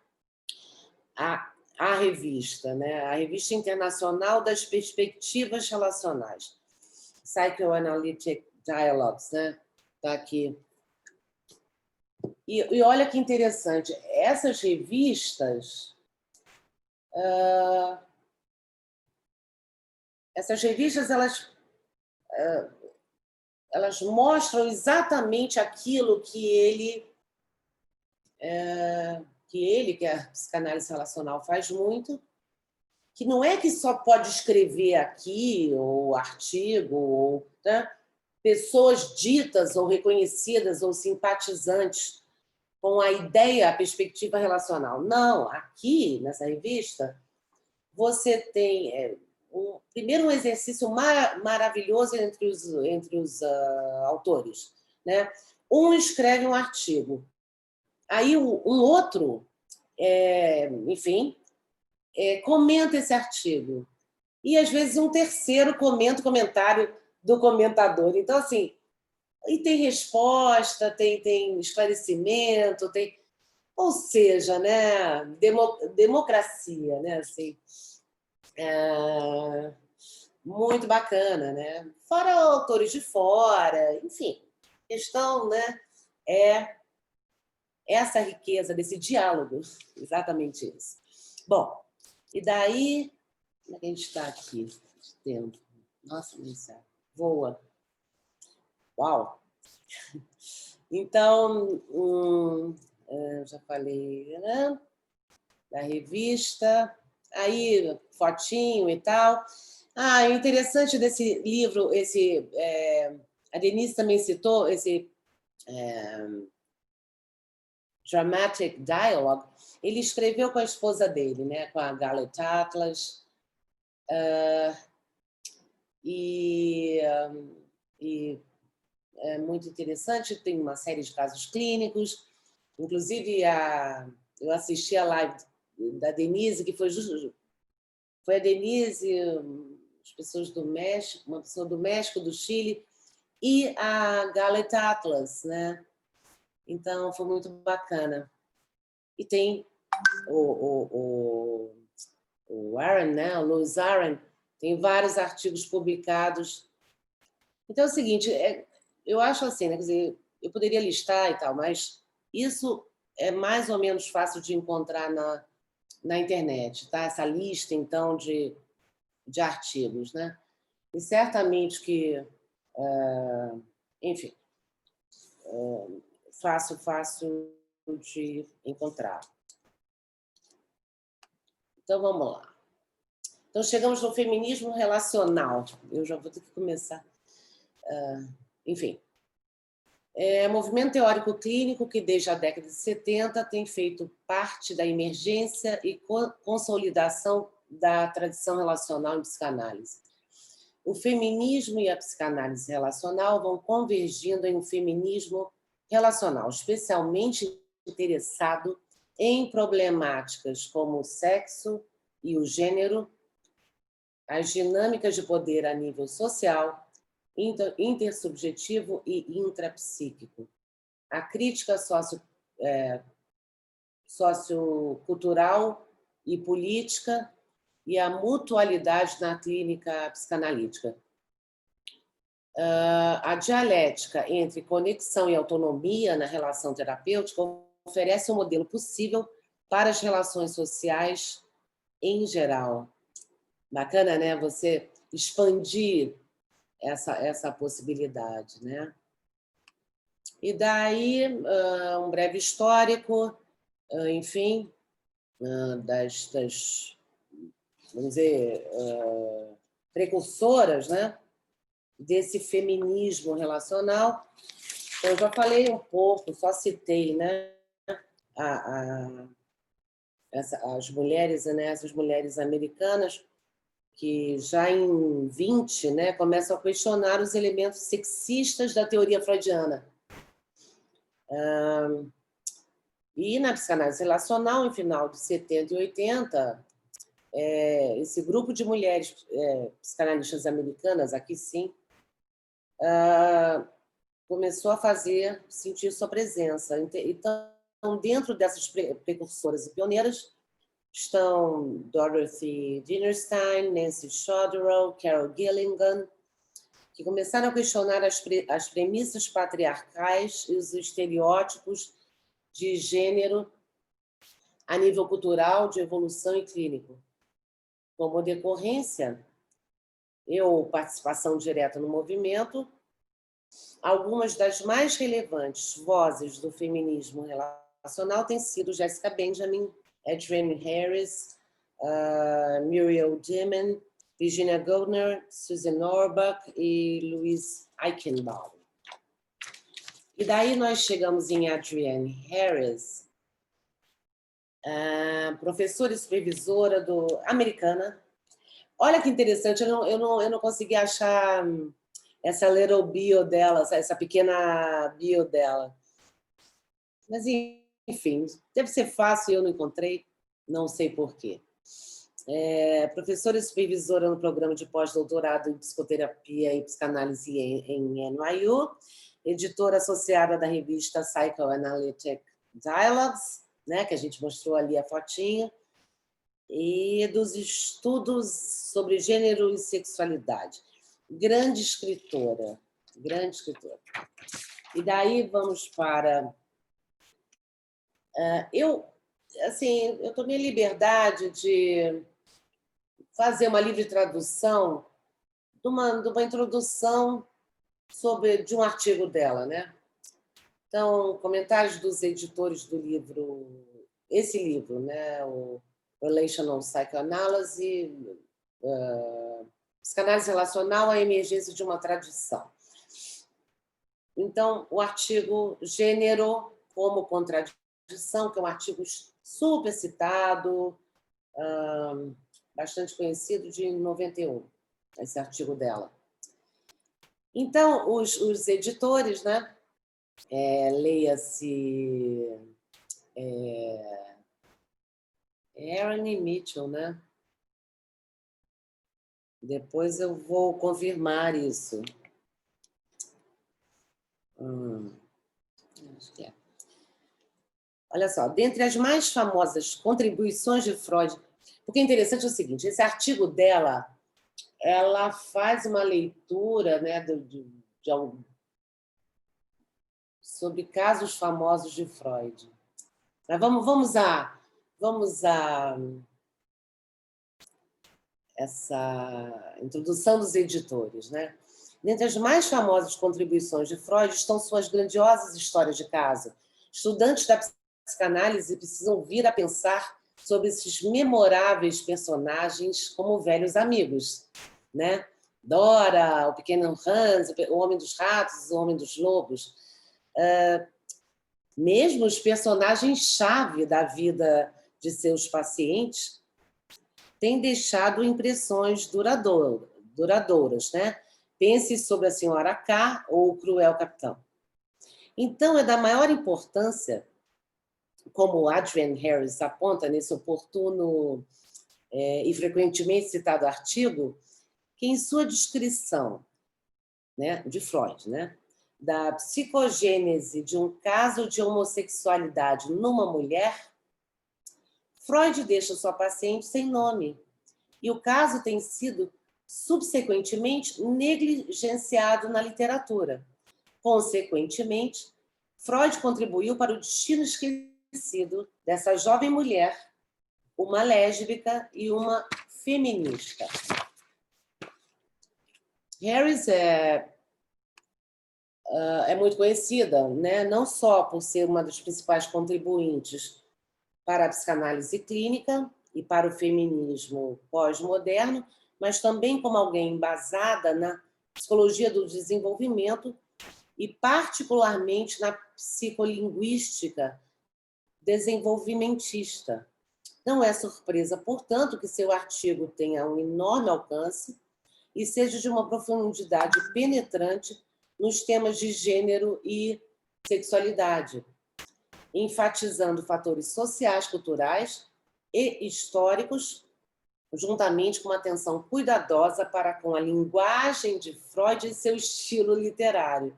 A revista, né? A Revista Internacional das Perspectivas Relacionais, Psychoanalytic Dialogues, né? Está aqui. E olha que interessante, essas revistas, elas mostram exatamente aquilo que que a psicanálise relacional faz muito, que não é que só pode escrever aqui, ou artigo, ou, né, pessoas ditas ou reconhecidas ou simpatizantes com a ideia, a perspectiva relacional. Não, aqui, nessa revista, você tem primeiro um exercício maravilhoso entre os autores, né? Um escreve um artigo, aí um outro, enfim, comenta esse artigo, e às vezes um terceiro comenta o comentário do comentador. Então, assim, e tem resposta, tem esclarecimento, ou seja, né, democracia, né, assim, muito bacana, né? Fora autores de fora, enfim, a questão, né, é essa riqueza desse diálogo, exatamente isso. Bom, e daí, como é que a gente está aqui de tempo? Nossa, Melissa, voa. Uau! Então, já falei, né? Da revista, aí fotinho e tal. Ah, o interessante desse livro, a Denise também citou esse Dramatic Dialogue. Ele escreveu com a esposa dele, né, com a Garlett Atlas, e é muito interessante, tem uma série de casos clínicos, inclusive eu assisti a live da Denise, que foi a Denise, as pessoas do México, uma pessoa do México, do Chile, e a Garlett Atlas, né? Então, foi muito bacana. E tem o Aaron, né? O Louis Aaron, tem vários artigos publicados. Então, é o seguinte, eu acho assim, né? Quer dizer, eu poderia listar e tal, mas isso é mais ou menos fácil de encontrar na internet, tá? Essa lista, então, de artigos, né? E certamente que, enfim, fácil de encontrar. Então, vamos lá. Então, chegamos no feminismo relacional. Eu já vou ter que começar. Enfim, movimento teórico clínico que, desde a década de 70, tem feito parte da emergência e consolidação da tradição relacional em psicanálise. O feminismo e a psicanálise relacional vão convergindo em um feminismo relacional, especialmente interessado em problemáticas como o sexo e o gênero, as dinâmicas de poder a nível social, intersubjetivo e intrapsíquico, a crítica sociocultural e política e a mutualidade na clínica psicanalítica. A dialética entre conexão e autonomia na relação terapêutica oferece um modelo possível para as relações sociais em geral. Bacana, né? Você expandir essa possibilidade, né? E daí, um breve histórico, enfim, das vamos dizer, precursoras, né? Desse feminismo relacional. Eu já falei um pouco, só citei, né? As mulheres, né? Essas mulheres americanas que já em 20, né, começam a questionar os elementos sexistas da teoria freudiana. E na psicanálise relacional, em final de 70 e 80, esse grupo de mulheres psicanalistas americanas, aqui sim, começou a sentir sua presença. Então, dentro dessas precursoras e pioneiras, estão Dorothy Dinnerstein, Nancy Chodorow, Carol Gilligan, que começaram a questionar as premissas patriarcais e os estereótipos de gênero a nível cultural, de evolução e clínico. Como decorrência, participação direta no movimento, algumas das mais relevantes vozes do feminismo relacional têm sido Jessica Benjamin, Adrienne Harris, Muriel Demon, Virginia Goldner, Susan Orbach e Louise Eichenbaum. E daí nós chegamos em Adrienne Harris, professora e supervisora americana. Olha que interessante, eu não consegui achar essa little bio dela, essa pequena bio dela. Mas, enfim, deve ser fácil e eu não encontrei, não sei porquê. Professora e supervisora no programa de pós-doutorado em psicoterapia e psicanálise em NYU, editora associada da revista Psychoanalytic Dialogues, né, que a gente mostrou ali a fotinha, e dos estudos sobre gênero e sexualidade. Grande escritora, grande escritora. E daí vamos para Eu tomei a liberdade de fazer uma livre tradução de uma introdução de um artigo dela, né? Então, comentários dos editores do livro, esse livro, né? O Relational Psychoanalysis, Psicanálise Relacional à Emergência de uma Tradição. Então, o artigo Gênero como Contradição, que é um artigo super citado, bastante conhecido, de 91, esse artigo dela. Então, os editores, né? Leia-se Aaron e Mitchell, né? Depois eu vou confirmar isso. Acho que é. Olha só, dentre as mais famosas contribuições de Freud, porque é interessante o seguinte, esse artigo dela, ela faz uma leitura, né, sobre casos famosos de Freud. Mas vamos a essa introdução dos editores, né? Dentre as mais famosas contribuições de Freud estão suas grandiosas histórias de caso. Estudantes da psicanálise precisam vir a pensar sobre esses memoráveis personagens como velhos amigos, né? Dora, o pequeno Hans, o homem dos ratos, o homem dos lobos. Mesmo os personagens-chave da vida de seus pacientes têm deixado impressões duradouras, né? Pense sobre a senhora K ou o cruel capitão. Então, é da maior importância, como Adrienne Harris aponta nesse oportuno e frequentemente citado artigo, que em sua descrição, né, de Freud, né, da psicogênese de um caso de homossexualidade numa mulher, Freud deixa sua paciente sem nome. E o caso tem sido subsequentemente negligenciado na literatura. Consequentemente, Freud contribuiu para o destino esquecido dessa jovem mulher, uma lésbica e uma feminista. Harris é muito conhecida, né? Não só por ser uma das principais contribuintes para a psicanálise clínica e para o feminismo pós-moderno, mas também como alguém embasada na psicologia do desenvolvimento e particularmente na psicolinguística desenvolvimentista. Não é surpresa, portanto, que seu artigo tenha um enorme alcance e seja de uma profundidade penetrante nos temas de gênero e sexualidade, enfatizando fatores sociais, culturais e históricos, juntamente com uma atenção cuidadosa para com a linguagem de Freud e seu estilo literário.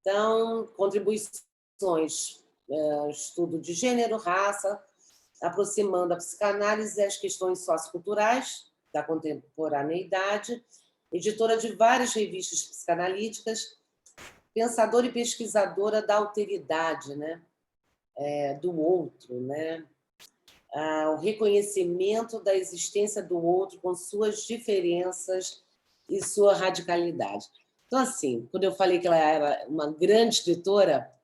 Então, contribuições, estudo de gênero, raça, aproximando a psicanálise às questões socioculturais da contemporaneidade, editora de várias revistas psicanalíticas, pensadora e pesquisadora da alteridade, né? Do outro, né? O reconhecimento da existência do outro com suas diferenças e sua radicalidade. Então, assim, quando eu falei que ela era uma grande escritora,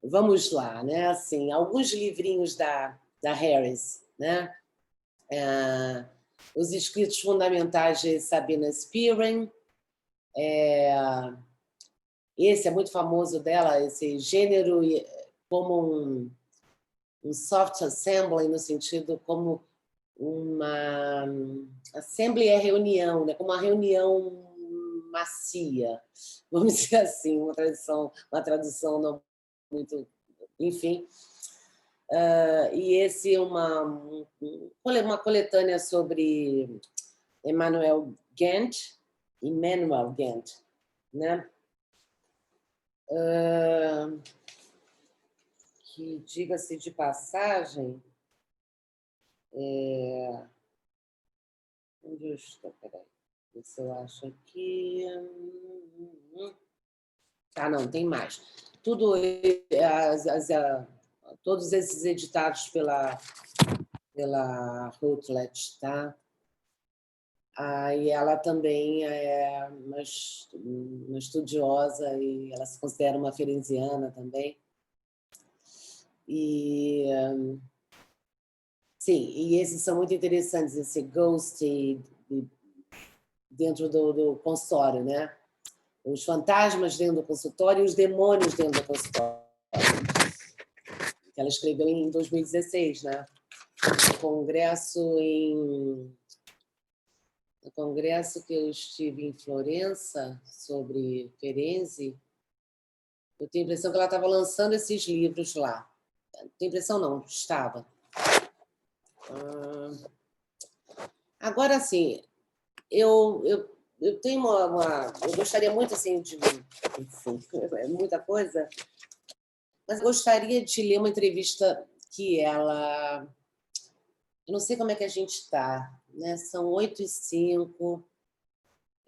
vamos lá, né? Assim, alguns livrinhos da Harris, né? Os escritos fundamentais de Sabina Spearing, esse é muito famoso dela, esse gênero como um soft assembly, no sentido como uma assembly é reunião, né? Como uma reunião macia, vamos dizer assim, uma tradução não muito, enfim. E esse é uma coletânea sobre Immanuel Kant, né? Que, diga-se de passagem, onde eu estou? Peraí, ver se eu acho aqui. Não, tem mais. todos esses editados pela Routledge, tá? E ela também é uma estudiosa e ela se considera uma ferenziana também. Sim, e esses são muito interessantes, esse ghost dentro do consultório, né? Os fantasmas dentro do consultório e os demônios dentro do consultório. Que ela escreveu em 2016, né? No congresso que eu estive em Florença sobre Ferenczi, eu tenho a impressão que ela estava lançando esses livros lá. Não tenho impressão, não, estava. Agora, assim, eu tenho eu gostaria muito, assim, de... Enfim, é muita coisa, mas eu gostaria de ler uma entrevista que ela... Eu não sei como é que a gente está, né? São 8h05.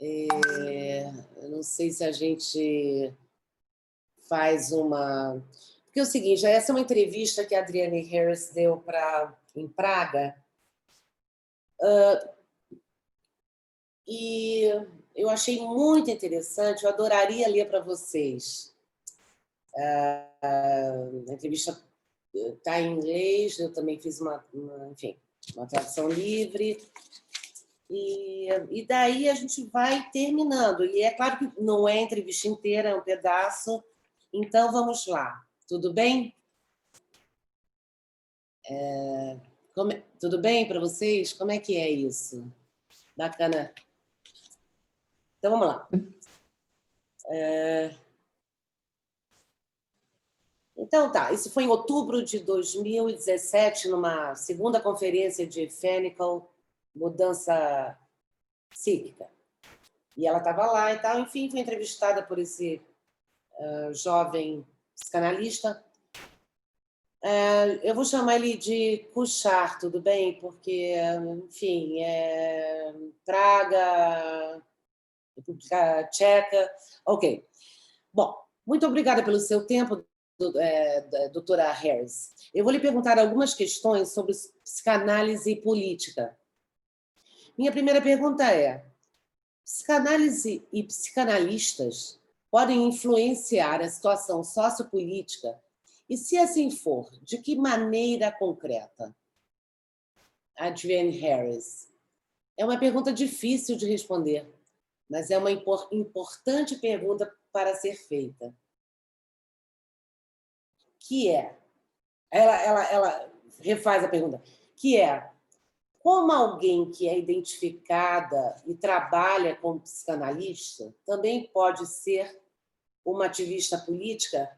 Eu não sei se a gente faz uma... Porque é o seguinte, essa é uma entrevista que a Adrienne Harris deu em Praga, e eu achei muito interessante, eu adoraria ler para vocês. A entrevista está em inglês, eu também fiz uma tradução livre, e daí a gente vai terminando. E é claro que não é a entrevista inteira, é um pedaço, então vamos lá. Tudo bem? Tudo bem para vocês? Como é que é isso? Bacana. Então, vamos lá. Então, tá. Isso foi em outubro de 2017, numa segunda conferência de Fenical, Mudança Psíquica. E ela estava lá e tal. Enfim, foi entrevistada por esse jovem psicanalista. Eu vou chamar ele de Kuchar, tudo bem? Porque, enfim, Praga, República Tcheca. Ok. Bom, muito obrigada pelo seu tempo, doutora Harris. Eu vou lhe perguntar algumas questões sobre psicanálise política. Minha primeira pergunta é: psicanálise e psicanalistas podem influenciar a situação sociopolítica? E, se assim for, de que maneira concreta? Adrienne Harris. É uma pergunta difícil de responder, mas é uma importante pergunta para ser feita. Que é... Ela refaz a pergunta. Que é: como alguém que é identificada e trabalha como psicanalista também pode ser uma ativista política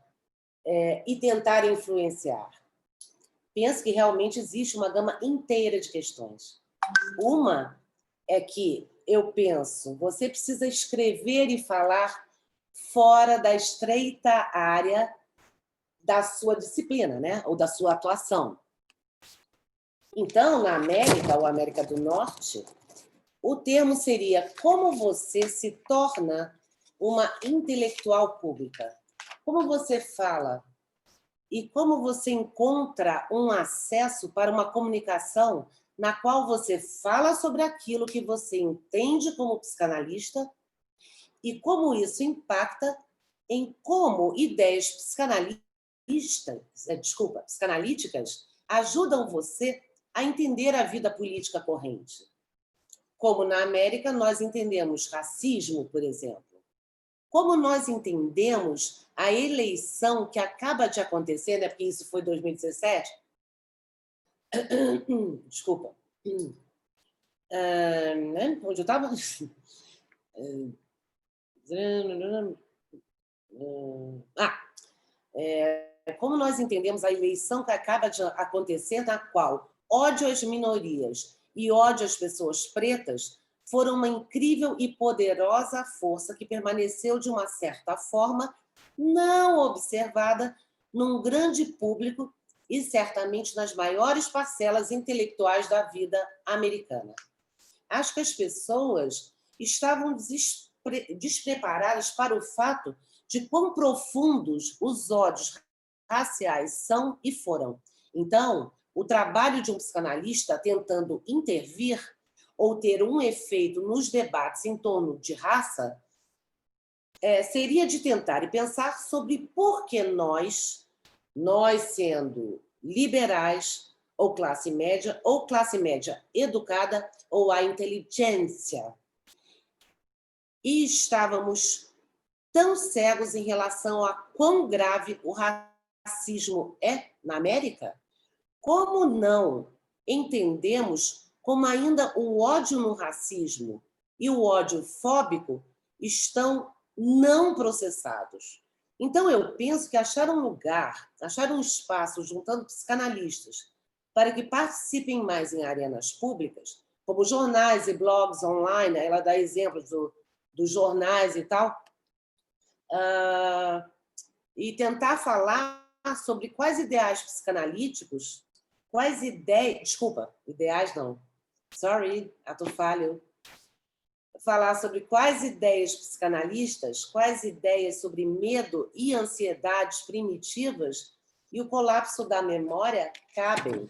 e tentar influenciar? Penso que realmente existe uma gama inteira de questões. Uma é que eu penso, você precisa escrever e falar fora da estreita área da sua disciplina, né? Ou da sua atuação. Então, na América ou América do Norte, o termo seria: como você se torna uma intelectual pública? Como você fala e como você encontra um acesso para uma comunicação na qual você fala sobre aquilo que você entende como psicanalista e como isso impacta em como ideias psicanalíticas ajudam você a entender a vida política corrente. Como na América nós entendemos racismo, por exemplo. Como nós entendemos a eleição que acaba de acontecer, né? Porque isso foi 2017. Desculpa. Onde eu estava? Como nós entendemos a eleição que acaba de acontecer, na qual ódio às minorias e ódio às pessoas pretas foram uma incrível e poderosa força que permaneceu, de uma certa forma, não observada num grande público e certamente nas maiores parcelas intelectuais da vida americana. Acho que as pessoas estavam despreparadas para o fato de quão profundos os ódios raciais são e foram. Então, o trabalho de um psicanalista tentando intervir ou ter um efeito nos debates em torno de raça seria de tentar e pensar sobre por que nós sendo liberais ou classe média educada ou a inteligência, e estávamos tão cegos em relação a quão grave o racismo é na América? Como não entendemos como ainda o ódio no racismo e o ódio fóbico estão não processados? Então, eu penso que achar um lugar, achar um espaço juntando psicanalistas para que participem mais em arenas públicas, como jornais e blogs online, ela dá exemplos dos jornais e tal, e tentar falar sobre quais ideais psicanalíticos, quais ideias... Desculpa, ideais não. Sorry, ato falho. Falar sobre quais ideias psicanalistas, quais ideias sobre medo e ansiedades primitivas e o colapso da memória cabem.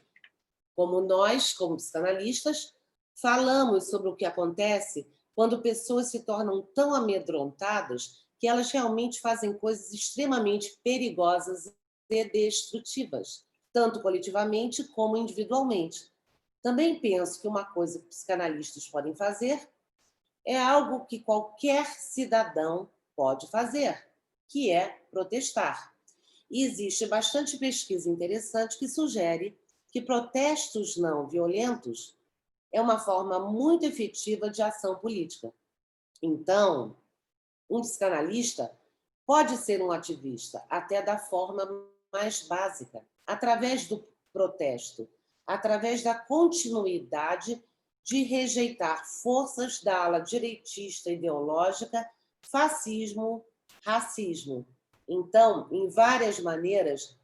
Como nós, como psicanalistas, falamos sobre o que acontece quando pessoas se tornam tão amedrontadas que elas realmente fazem coisas extremamente perigosas e destrutivas, tanto coletivamente como individualmente. Também penso que uma coisa que psicanalistas podem fazer é algo que qualquer cidadão pode fazer, que é protestar. E existe bastante pesquisa interessante que sugere que protestos não violentos é uma forma muito efetiva de ação política. Então, um psicanalista pode ser um ativista, até da forma mais básica, através do protesto, através da continuidade de rejeitar forças da ala direitista ideológica, fascismo, racismo. Então, em várias maneiras,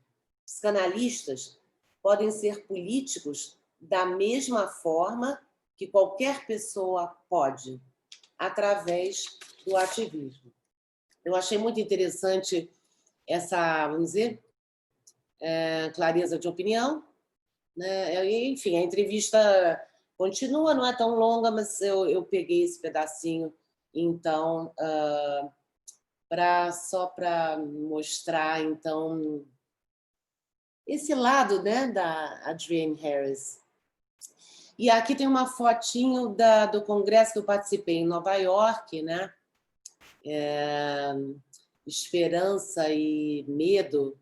psicanalistas podem ser políticos da mesma forma que qualquer pessoa pode, através do ativismo. Eu achei muito interessante essa, vamos dizer, clareza de opinião, né? Enfim, a entrevista continua, não é tão longa, mas eu peguei esse pedacinho, então, só para mostrar, então, esse lado, né, da Adrienne Harris. E aqui tem uma fotinho do congresso que eu participei em Nova York, né? Esperança e medo,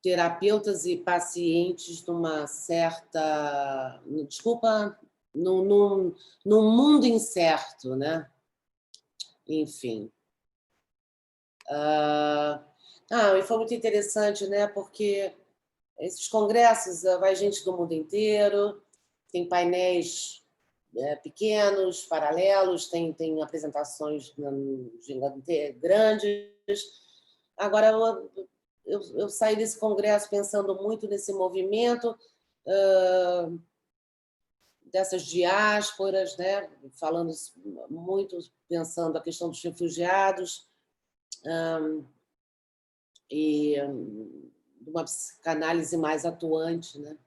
terapeutas e pacientes numa certa... Desculpa, num mundo incerto, né? Enfim. E foi muito interessante, né? Porque esses congressos vai gente do mundo inteiro, tem painéis pequenos, paralelos, tem apresentações grandes. Agora, eu saí desse congresso pensando muito nesse movimento, dessas diásporas, né? Falando muito, pensando a questão dos refugiados, e uma psicanálise mais atuante, né?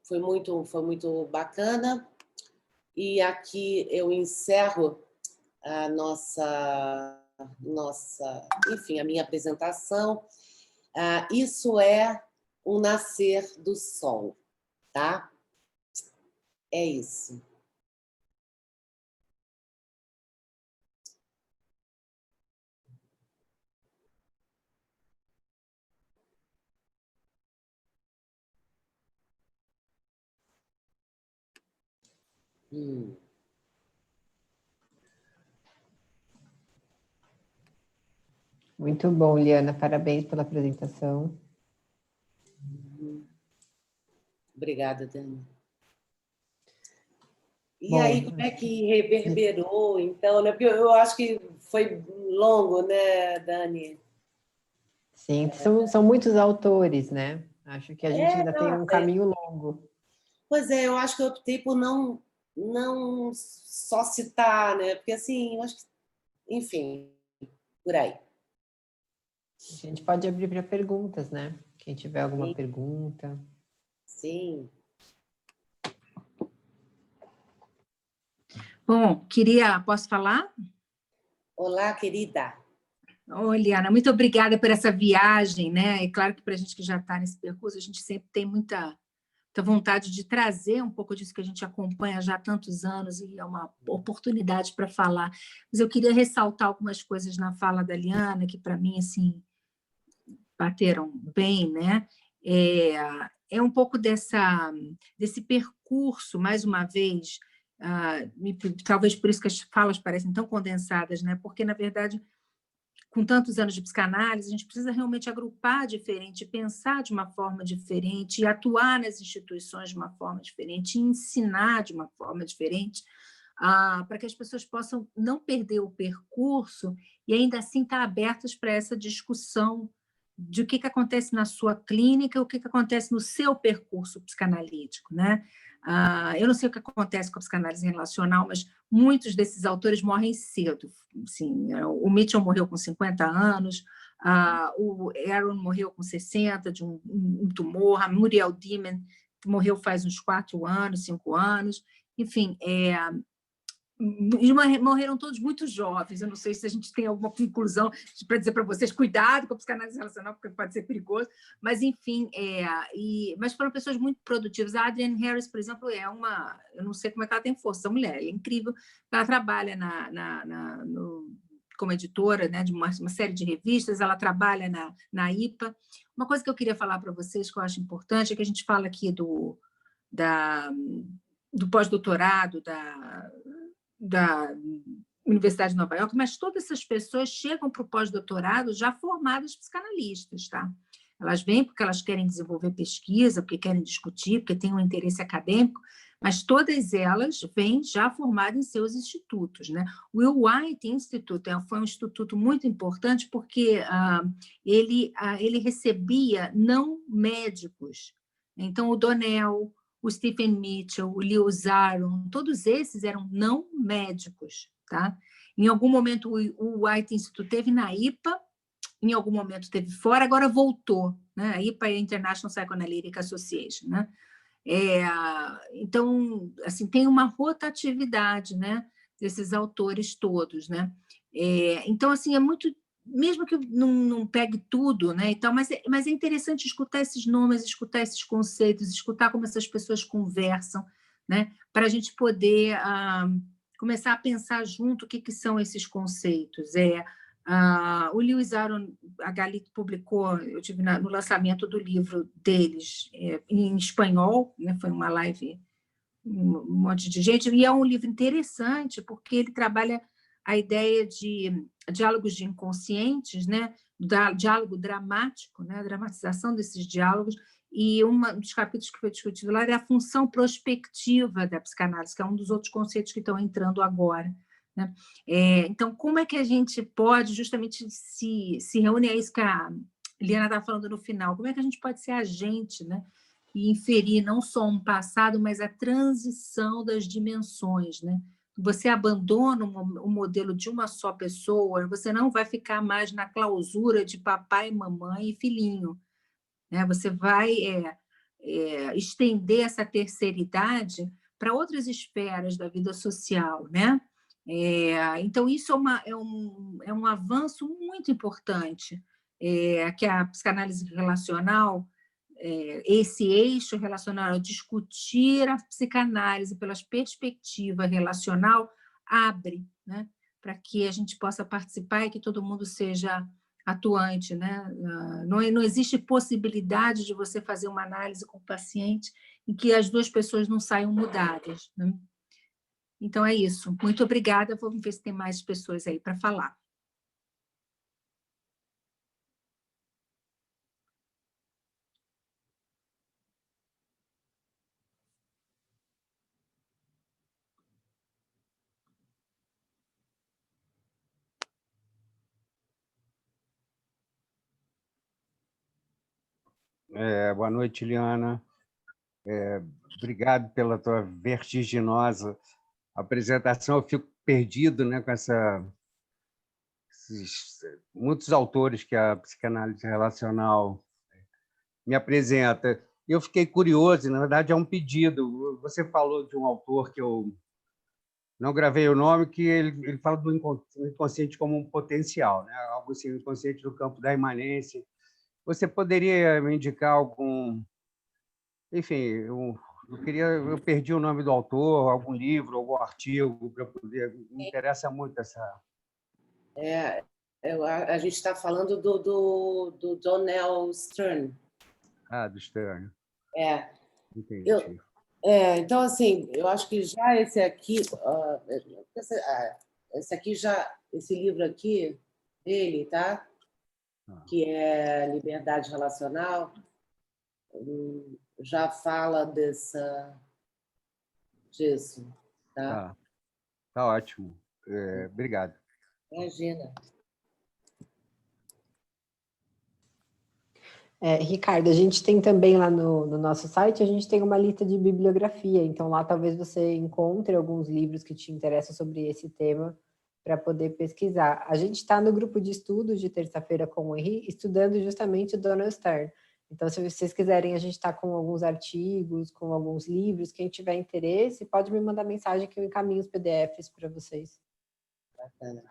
Foi muito bacana. E aqui eu encerro a enfim, a minha apresentação. Isso é o nascer do sol, tá? É isso. Muito bom, Liana. Parabéns pela apresentação. Obrigada, Dani. E Bom, aí, como é que reverberou, então, né? Porque eu acho que foi longo, né, Dani? Sim, são muitos autores, né? Acho que a gente ainda tem um caminho longo. Pois é, eu acho que eu optei por não só citar, né? Porque assim, eu acho que, enfim, por aí. A gente pode abrir para perguntas, né? Quem tiver alguma Sim, pergunta. sim. Bom, posso falar? Olá, querida. Olha, Ana, muito obrigada por essa viagem, né? É claro que para a gente que já está nesse percurso, a gente sempre tem muita vontade de trazer um pouco disso que a gente acompanha já há tantos anos e é uma oportunidade para falar. Mas eu queria ressaltar algumas coisas na fala da Liana que para mim assim bateram bem, né? É um pouco desse percurso, mais uma vez, talvez por isso que as falas parecem tão condensadas, né? Porque na verdade com tantos anos de psicanálise, a gente precisa realmente agrupar diferente, pensar de uma forma diferente, atuar nas instituições de uma forma diferente, ensinar de uma forma diferente, para que as pessoas possam não perder o percurso e ainda assim estar abertas para essa discussão de o que acontece na sua clínica, o que acontece no seu percurso psicanalítico, né? Eu não sei o que acontece com a psicanálise relacional, mas muitos desses autores morrem cedo. Assim, o Mitchell morreu com 50 anos, o Aaron morreu com 60 de um tumor, a Muriel Diemen morreu faz uns 4 anos, 5 anos. Enfim, morreram todos muito jovens. Eu não sei se a gente tem alguma conclusão para dizer para vocês, cuidado com a psicanálise relacional, porque pode ser perigoso, mas, enfim, mas foram pessoas muito produtivas. A Adrienne Harris, por exemplo, eu não sei como é que ela tem força, essa mulher, é incrível. Ela trabalha como editora, né, de uma série de revistas, ela trabalha na IPA. Uma coisa que eu queria falar para vocês, que eu acho importante, é que a gente fala aqui do pós-doutorado, da Universidade de Nova York, mas todas essas pessoas chegam para o pós-doutorado já formadas psicanalistas, tá? Elas vêm porque elas querem desenvolver pesquisa, porque querem discutir, porque têm um interesse acadêmico, mas todas elas vêm já formadas em seus institutos, né? O Will White Institute foi um instituto muito importante porque ele recebia não médicos. Então, o Donnell, o Stephen Mitchell, o Lewis Aron, todos esses eram não médicos, tá? Em algum momento o White Institute teve na IPA, em algum momento teve fora, agora voltou, né? A IPA é a International Psychoanalytic Association, né? Então, assim, tem uma rotatividade, né, desses autores todos, né? Então, assim, é muito, mesmo que não pegue tudo, né, então, mas é interessante escutar esses nomes, escutar esses conceitos, escutar como essas pessoas conversam, né, para a gente poder começar a pensar junto o que são esses conceitos. O Lewis Aron, a Galit publicou, eu tive no lançamento do livro deles em espanhol, né, foi uma live, um monte de gente, e é um livro interessante porque ele trabalha a ideia de diálogos de inconscientes, né, diálogo dramático, né, a dramatização desses diálogos, e um dos capítulos que foi discutido lá é a função prospectiva da psicanálise, que é um dos outros conceitos que estão entrando agora, né? Então, como é que a gente pode justamente se reúne a isso que a Liana está falando no final, como é que a gente pode ser agente, né? E inferir não só um passado, mas a transição das dimensões, né? Você abandona o modelo de uma só pessoa, você não vai ficar mais na clausura de papai, mamãe e filhinho, né? Você vai estender essa terceiridade para outras esferas da vida social, né? Então, isso é um avanço muito importante, que a psicanálise relacional, esse eixo relacional, discutir a psicanálise pelas perspectiva relacional, abre, né, para que a gente possa participar e que todo mundo seja atuante, né? Não existe possibilidade de você fazer uma análise com o paciente em que as duas pessoas não saiam mudadas, né? Então, é isso. Muito obrigada. Vamos ver se tem mais pessoas aí para falar. Boa noite, Liana. Obrigado pela tua vertiginosa apresentação. Eu fico perdido, né, com esses muitos autores que a psicanálise relacional me apresenta. Eu fiquei curioso, e, na verdade, é um pedido. Você falou de um autor que eu não gravei o nome, que ele fala do inconsciente como um potencial, né? Algo assim, o inconsciente do campo da imanência. Você poderia me indicar algum... Enfim, eu perdi o nome do autor, algum livro, algum artigo, para poder... Me interessa muito essa... A gente está falando do Donald Stern. Do Stern. Entendi. Então, assim, eu acho que já esse aqui, esse livro aqui, dele, tá? Que é Liberdade Relacional, já fala disso, tá? Tá ótimo. Obrigado. Imagina. Ricardo, a gente tem também lá no nosso site, a gente tem uma lista de bibliografia, então lá talvez você encontre alguns livros que te interessam sobre esse tema para poder pesquisar. A gente está no grupo de estudos de terça-feira com o Henri, estudando justamente o Donald Stern. Então, se vocês quiserem, a gente está com alguns artigos, com alguns livros, quem tiver interesse, pode me mandar mensagem que eu encaminho os PDFs para vocês. Bacana.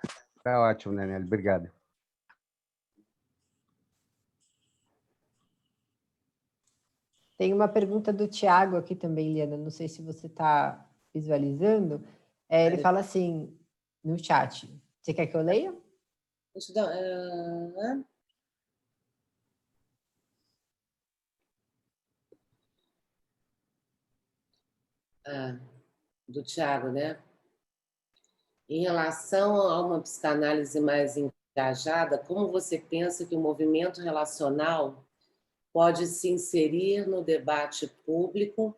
Tá ótimo, Daniela. Obrigado. Tem uma pergunta do Tiago aqui também, Liana, não sei se você está visualizando. Ele fala assim, no chat. Você quer que eu leia? Deixa eu dar... do Tiago, né? Em relação a uma psicanálise mais engajada, como você pensa que o movimento relacional pode se inserir no debate público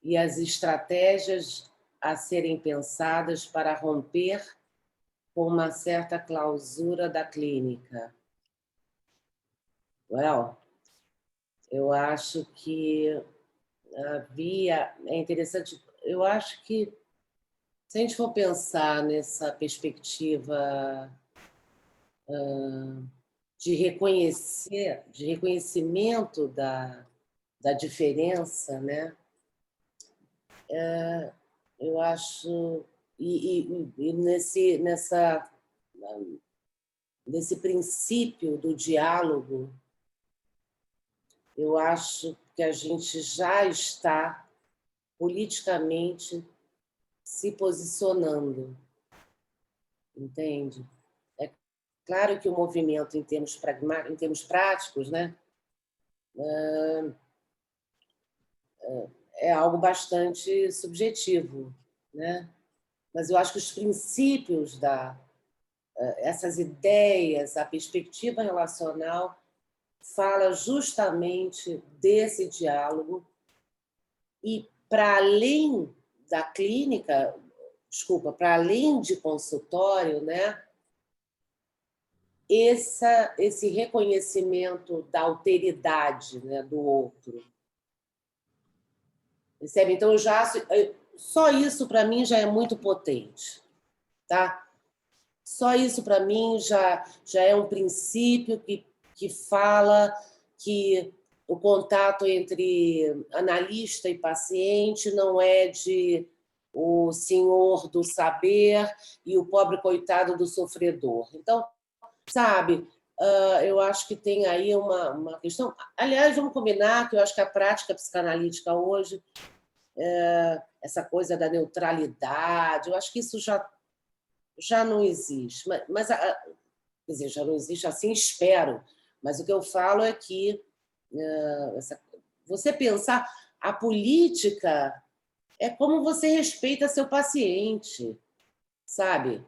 e as estratégias a serem pensadas para romper com uma certa clausura da clínica? Eu acho que é interessante, eu acho que se a gente for pensar nessa perspectiva de reconhecimento da diferença, né? Eu acho e nesse princípio do diálogo, eu acho que a gente já está politicamente se posicionando, entende? É claro que o movimento, em termos pragmáticos, em termos práticos, né, é algo bastante subjetivo, né? Mas eu acho que os princípios essas ideias, a perspectiva relacional fala justamente desse diálogo e para além da clínica, para além de consultório, né? Esse reconhecimento da alteridade, né, do outro. Percebe? Então, só isso para mim já é muito potente, tá? Só isso para mim já é um princípio que fala que o contato entre analista e paciente não é de o senhor do saber e o pobre coitado do sofredor. Então, sabe, eu acho que tem aí uma questão... Aliás, vamos combinar que eu acho que a prática psicanalítica hoje, essa coisa da neutralidade, eu acho que isso já não existe. Mas quer dizer, já não existe assim, espero. Mas o que eu falo é que você pensar a política é como você respeita seu paciente, sabe?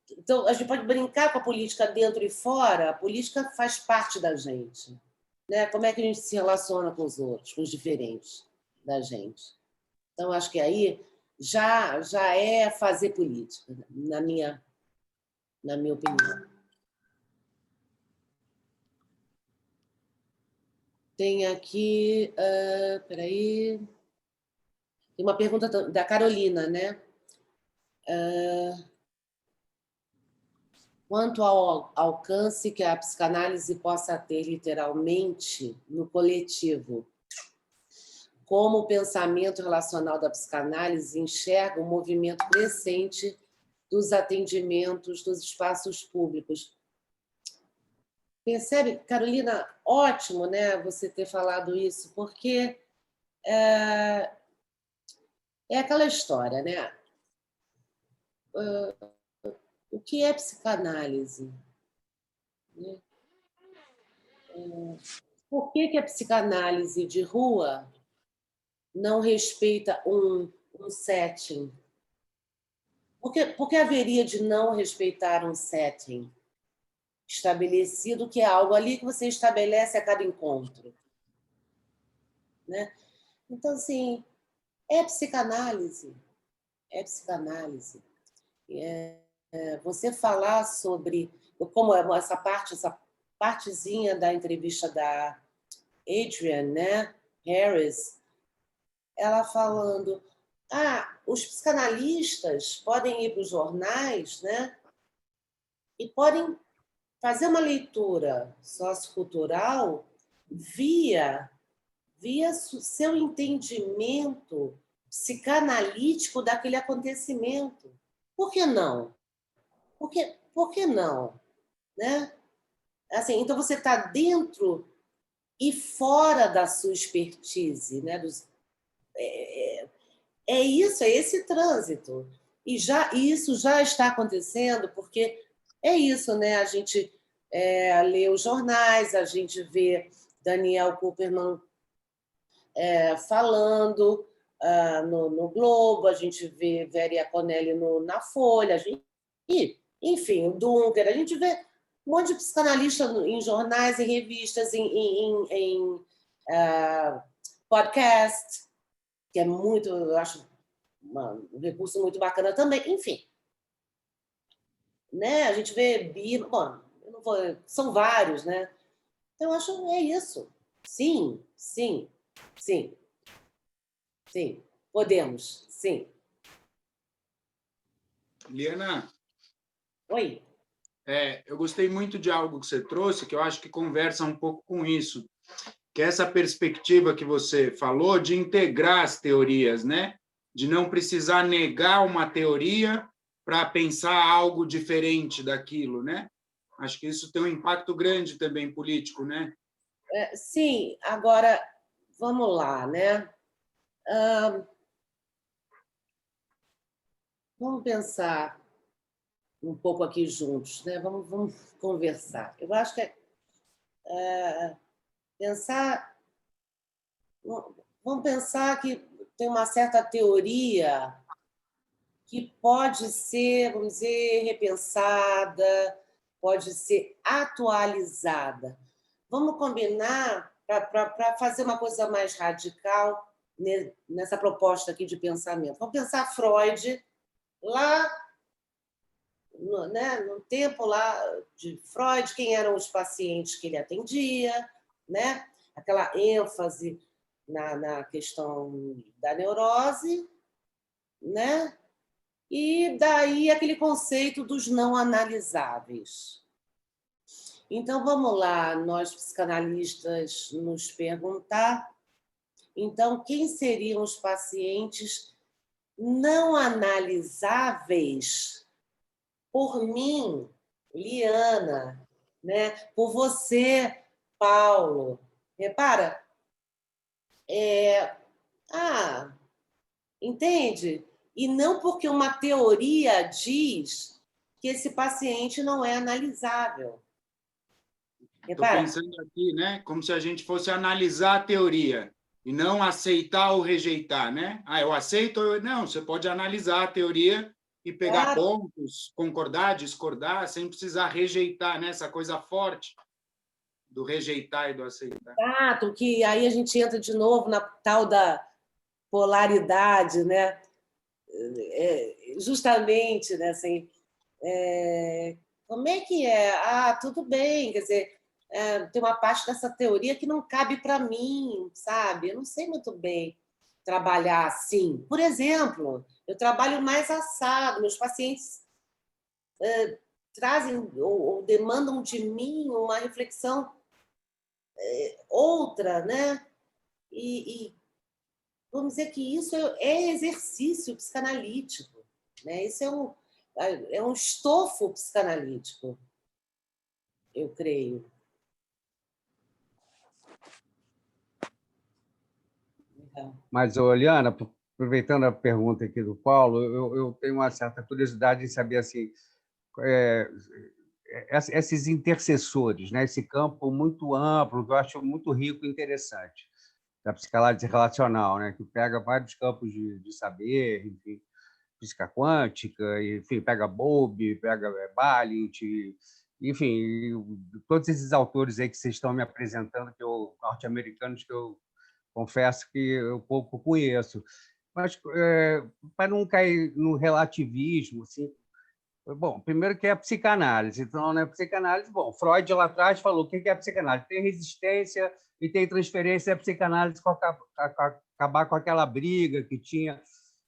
Então, a gente pode brincar com a política dentro e fora, a política faz parte da gente, né? Como é que a gente se relaciona com os outros, com os diferentes da gente? Então, acho que aí já é fazer política, na minha opinião. Tem aqui, peraí, tem uma pergunta da Carolina, né? Quanto ao alcance que a psicanálise possa ter literalmente no coletivo, como o pensamento relacional da psicanálise enxerga o movimento crescente dos atendimentos dos espaços públicos. Percebe, Carolina, ótimo, né, você ter falado isso, porque é aquela história, né? O que é psicanálise? Por que a psicanálise de rua não respeita um setting? Por que haveria de não respeitar um setting estabelecido, que é algo ali que você estabelece a cada encontro? Né? Então, assim, é psicanálise. É psicanálise. Você falar sobre como essa partezinha da entrevista da Adrienne, né, Harris, ela falando, os psicanalistas podem ir para os jornais, né, e podem fazer uma leitura sociocultural via seu entendimento psicanalítico daquele acontecimento. Por que não? Por que não? Né? Assim, então, você está dentro e fora da sua expertise. Né? É isso, é esse trânsito. E isso já está acontecendo, porque é isso, né? A gente lê os jornais, a gente vê Daniel Kuperman falando no Globo, a gente vê Vera Iaconelli na Folha, enfim, o Dunker, a gente vê um monte de psicanalista em jornais, em revistas, em podcast, que é muito, eu acho, um recurso muito bacana também. Enfim, né? A gente vê bom, eu não vou, são vários, né? Então, eu acho que é isso. Sim, sim, sim, sim. Podemos, sim. Liana, Oi. eu gostei muito de algo que você trouxe, que eu acho que conversa um pouco com isso, que é essa perspectiva que você falou de integrar as teorias, né? De não precisar negar uma teoria para pensar algo diferente daquilo, né? Acho que isso tem um impacto grande também político, né? Sim, agora, vamos lá, né? Vamos pensar um pouco aqui juntos, né? Vamos conversar. Eu acho que pensar... Vamos pensar que tem uma certa teoria que pode ser, vamos dizer, repensada, pode ser atualizada. Vamos combinar para fazer uma coisa mais radical nessa proposta aqui de pensamento. Vamos pensar Freud lá no tempo lá de Freud, quem eram os pacientes que ele atendia, né? Aquela ênfase na questão da neurose, né? E daí aquele conceito dos não analisáveis. Então, vamos lá, nós psicanalistas nos perguntar, então, quem seriam os pacientes não analisáveis por mim, Liana, né? Por você, Paulo? Repara, entende? E não porque uma teoria diz que esse paciente não é analisável. Estou pensando aqui, né? Como se a gente fosse analisar a teoria e não aceitar ou rejeitar, né? Eu aceito ou não, você pode analisar a teoria e pegar pontos, concordar, discordar, sem precisar rejeitar, né? Essa coisa forte do rejeitar e do aceitar. Exato, que aí a gente entra de novo na tal da polaridade, né? Justamente, né? Assim, como é que é? Tudo bem, quer dizer, tem uma parte dessa teoria que não cabe para mim, sabe? Eu não sei muito bem trabalhar assim. Por exemplo, eu trabalho mais assado, meus pacientes trazem ou demandam de mim uma reflexão outra, né? E vamos dizer que isso é exercício psicanalítico, né? Isso é um estofo psicanalítico, eu creio. Mas, Oliana, aproveitando a pergunta aqui do Paulo, eu tenho uma certa curiosidade em saber assim, esses intercessores, né? Esse campo muito amplo, que eu acho muito rico e interessante, da psicanálise relacional, né? Que pega vários campos de saber, enfim, física quântica, enfim, pega Bowlby, pega Balint, enfim, todos esses autores aí que vocês estão me apresentando, norte-americanos, que eu confesso que eu pouco conheço. Mas, para não cair no relativismo, assim, bom, primeiro que é a psicanálise. Então, né, psicanálise, bom, Freud lá atrás falou o que é a psicanálise? Tem resistência e tem transferência, a psicanálise acabar com aquela briga que tinha.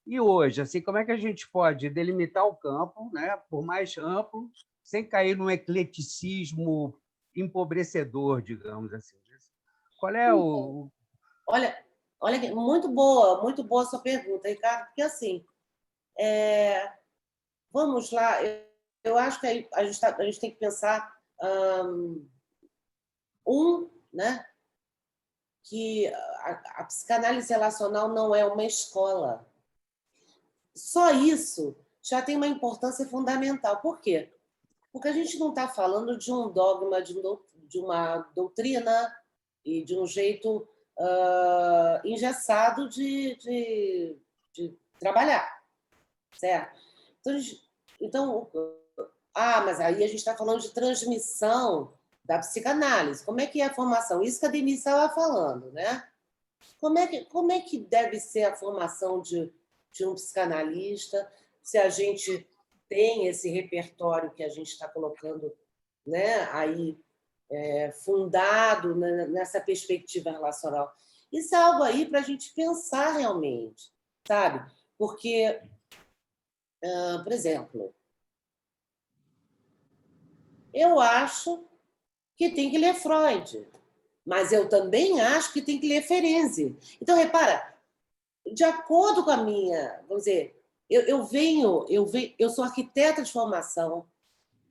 E hoje, assim, como é que a gente pode delimitar o campo, né, por mais amplo, sem cair num ecleticismo empobrecedor, digamos assim? Qual é o... Olha, muito boa a sua pergunta, Ricardo, porque assim, vamos lá, eu acho que a gente tem que pensar, né, que a psicanálise relacional não é uma escola. Só isso já tem uma importância fundamental. Por quê? Porque a gente não está falando de um dogma, de uma doutrina e de um jeito engessado de trabalhar, certo? Então, mas aí a gente está falando de transmissão da psicanálise. Como é que é a formação? Isso que a Denise estava falando, né? Como é que deve ser a formação de um psicanalista, se a gente tem esse repertório que a gente está colocando, né, aí fundado nessa perspectiva relacional? Isso é algo aí para a gente pensar realmente, sabe? Porque, por exemplo, eu acho que tem que ler Freud, mas eu também acho que tem que ler Ferenczi. Então, repara, de acordo com a minha, vamos dizer, eu sou arquiteta de formação,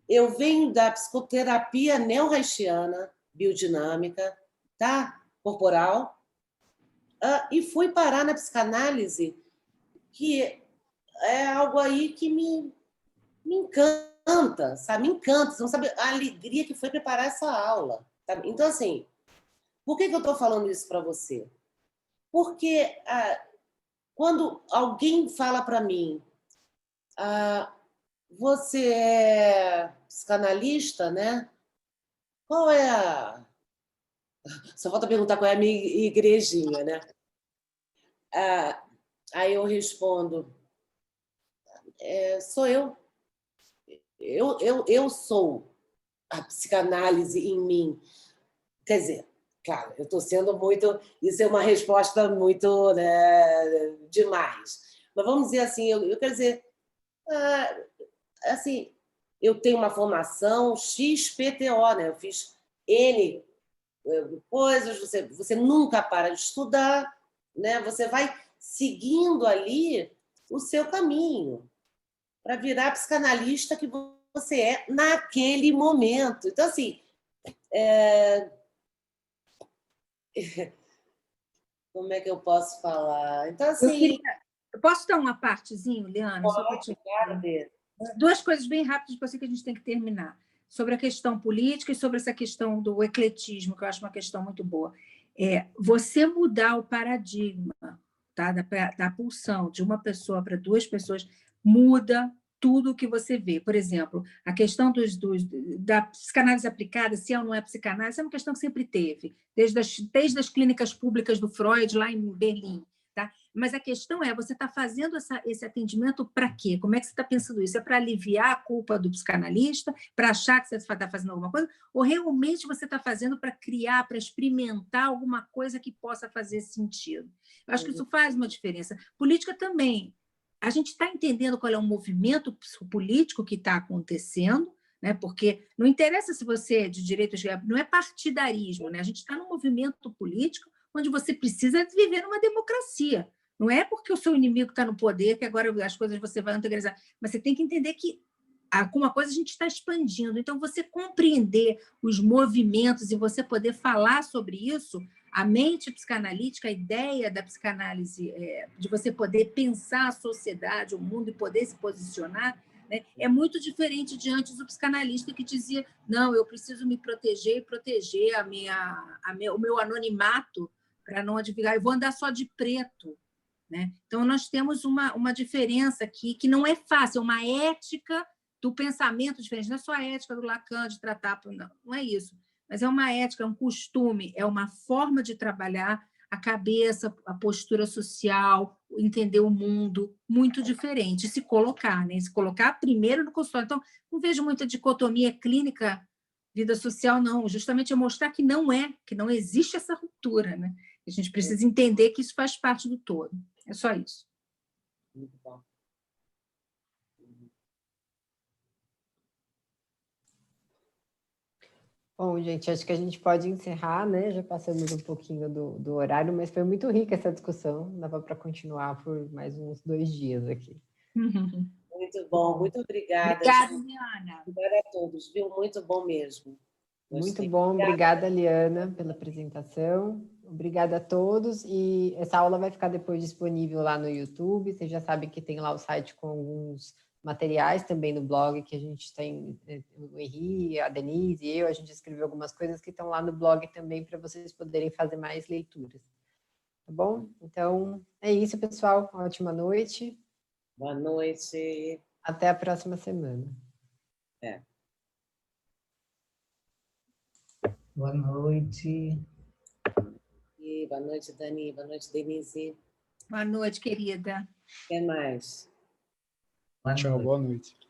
eu venho da psicoterapia neo-reichiana, biodinâmica, tá? Corporal, e fui parar na psicanálise, que é algo aí que me encanta, sabe? Me encanta, você não sabe a alegria que foi preparar essa aula. Sabe? Então, assim, por que eu estou falando isso para você? Porque quando alguém fala para mim, você é psicanalista, né? Qual é a... Só falta perguntar qual é a minha igrejinha, né? Aí eu respondo, sou eu. Eu sou a psicanálise em mim. Quer dizer, claro, eu estou sendo muito... Isso é uma resposta muito, né, demais. Mas vamos dizer assim, eu quero dizer... assim, eu tenho uma formação XPTO, né? Eu fiz N coisas, você nunca para de estudar, né? Você vai seguindo ali o seu caminho para virar a psicanalista que você é naquele momento. Então, assim, como é que eu posso falar? Então, assim... Eu posso dar uma partezinha, Liana? Pode, claro, Bê. Duas coisas bem rápidas para você que a gente tem que terminar. Sobre a questão política e sobre essa questão do ecletismo, que eu acho uma questão muito boa. Você mudar o paradigma, tá? da pulsão de uma pessoa para duas pessoas muda tudo o que você vê. Por exemplo, a questão da psicanálise aplicada, se é ou não é psicanálise, é uma questão que sempre teve, desde as clínicas públicas do Freud, lá em Berlim. Tá? Mas a questão é, você está fazendo esse atendimento para quê? Como é que você está pensando isso? É para aliviar a culpa do psicanalista, para achar que você está fazendo alguma coisa? Ou realmente você está fazendo para criar, para experimentar alguma coisa que possa fazer sentido? Eu acho que isso faz uma diferença. Política também. A gente está entendendo qual é o movimento político que está acontecendo, né? Porque não interessa se você é de direita ou de esquerda, não é partidarismo, né? A gente está num movimento político onde você precisa viver numa democracia. Não é porque o seu inimigo está no poder que agora as coisas você vai integralizar, mas você tem que entender que alguma coisa a gente está expandindo. Então, você compreender os movimentos e você poder falar sobre isso, a mente psicanalítica, a ideia da psicanálise, de você poder pensar a sociedade, o mundo e poder se posicionar, né, é muito diferente de antes do psicanalista que dizia, não, eu preciso me proteger e proteger o meu anonimato para não adivinhar, eu vou andar só de preto. Né? Então, nós temos uma diferença aqui que não é fácil, é uma ética do pensamento diferente, não é só a ética do Lacan de tratar, não é isso, mas é uma ética, é um costume, é uma forma de trabalhar a cabeça, a postura social, entender o mundo muito diferente, se colocar, né? Se colocar primeiro no consultório. Então, não vejo muita dicotomia clínica, vida social, não, justamente é mostrar que não existe essa ruptura, né? A gente precisa entender que isso faz parte do todo. É só isso. Muito bom. Bom, gente, acho que a gente pode encerrar, né? Já passamos um pouquinho do horário, mas foi muito rica essa discussão. Dava para continuar por mais uns 2 dias aqui. Muito bom, muito obrigada. Obrigada, Liana. Obrigada a todos, viu? Muito bom mesmo. Muito bom, obrigada, Liana, pela apresentação. Obrigada a todos. E essa aula vai ficar depois disponível lá no YouTube. Vocês já sabem que tem lá o site com alguns materiais também no blog, que a gente tem, o Henri, a Denise e eu, a gente escreveu algumas coisas que estão lá no blog também para vocês poderem fazer mais leituras. Tá bom? Então, é isso, pessoal. Ótima noite. Boa noite. Até a próxima semana. Boa noite. E boa noite, Dani. Boa noite, Denise. Boa noite, querida. Até mais. Boa Tchau, noite. boa noite.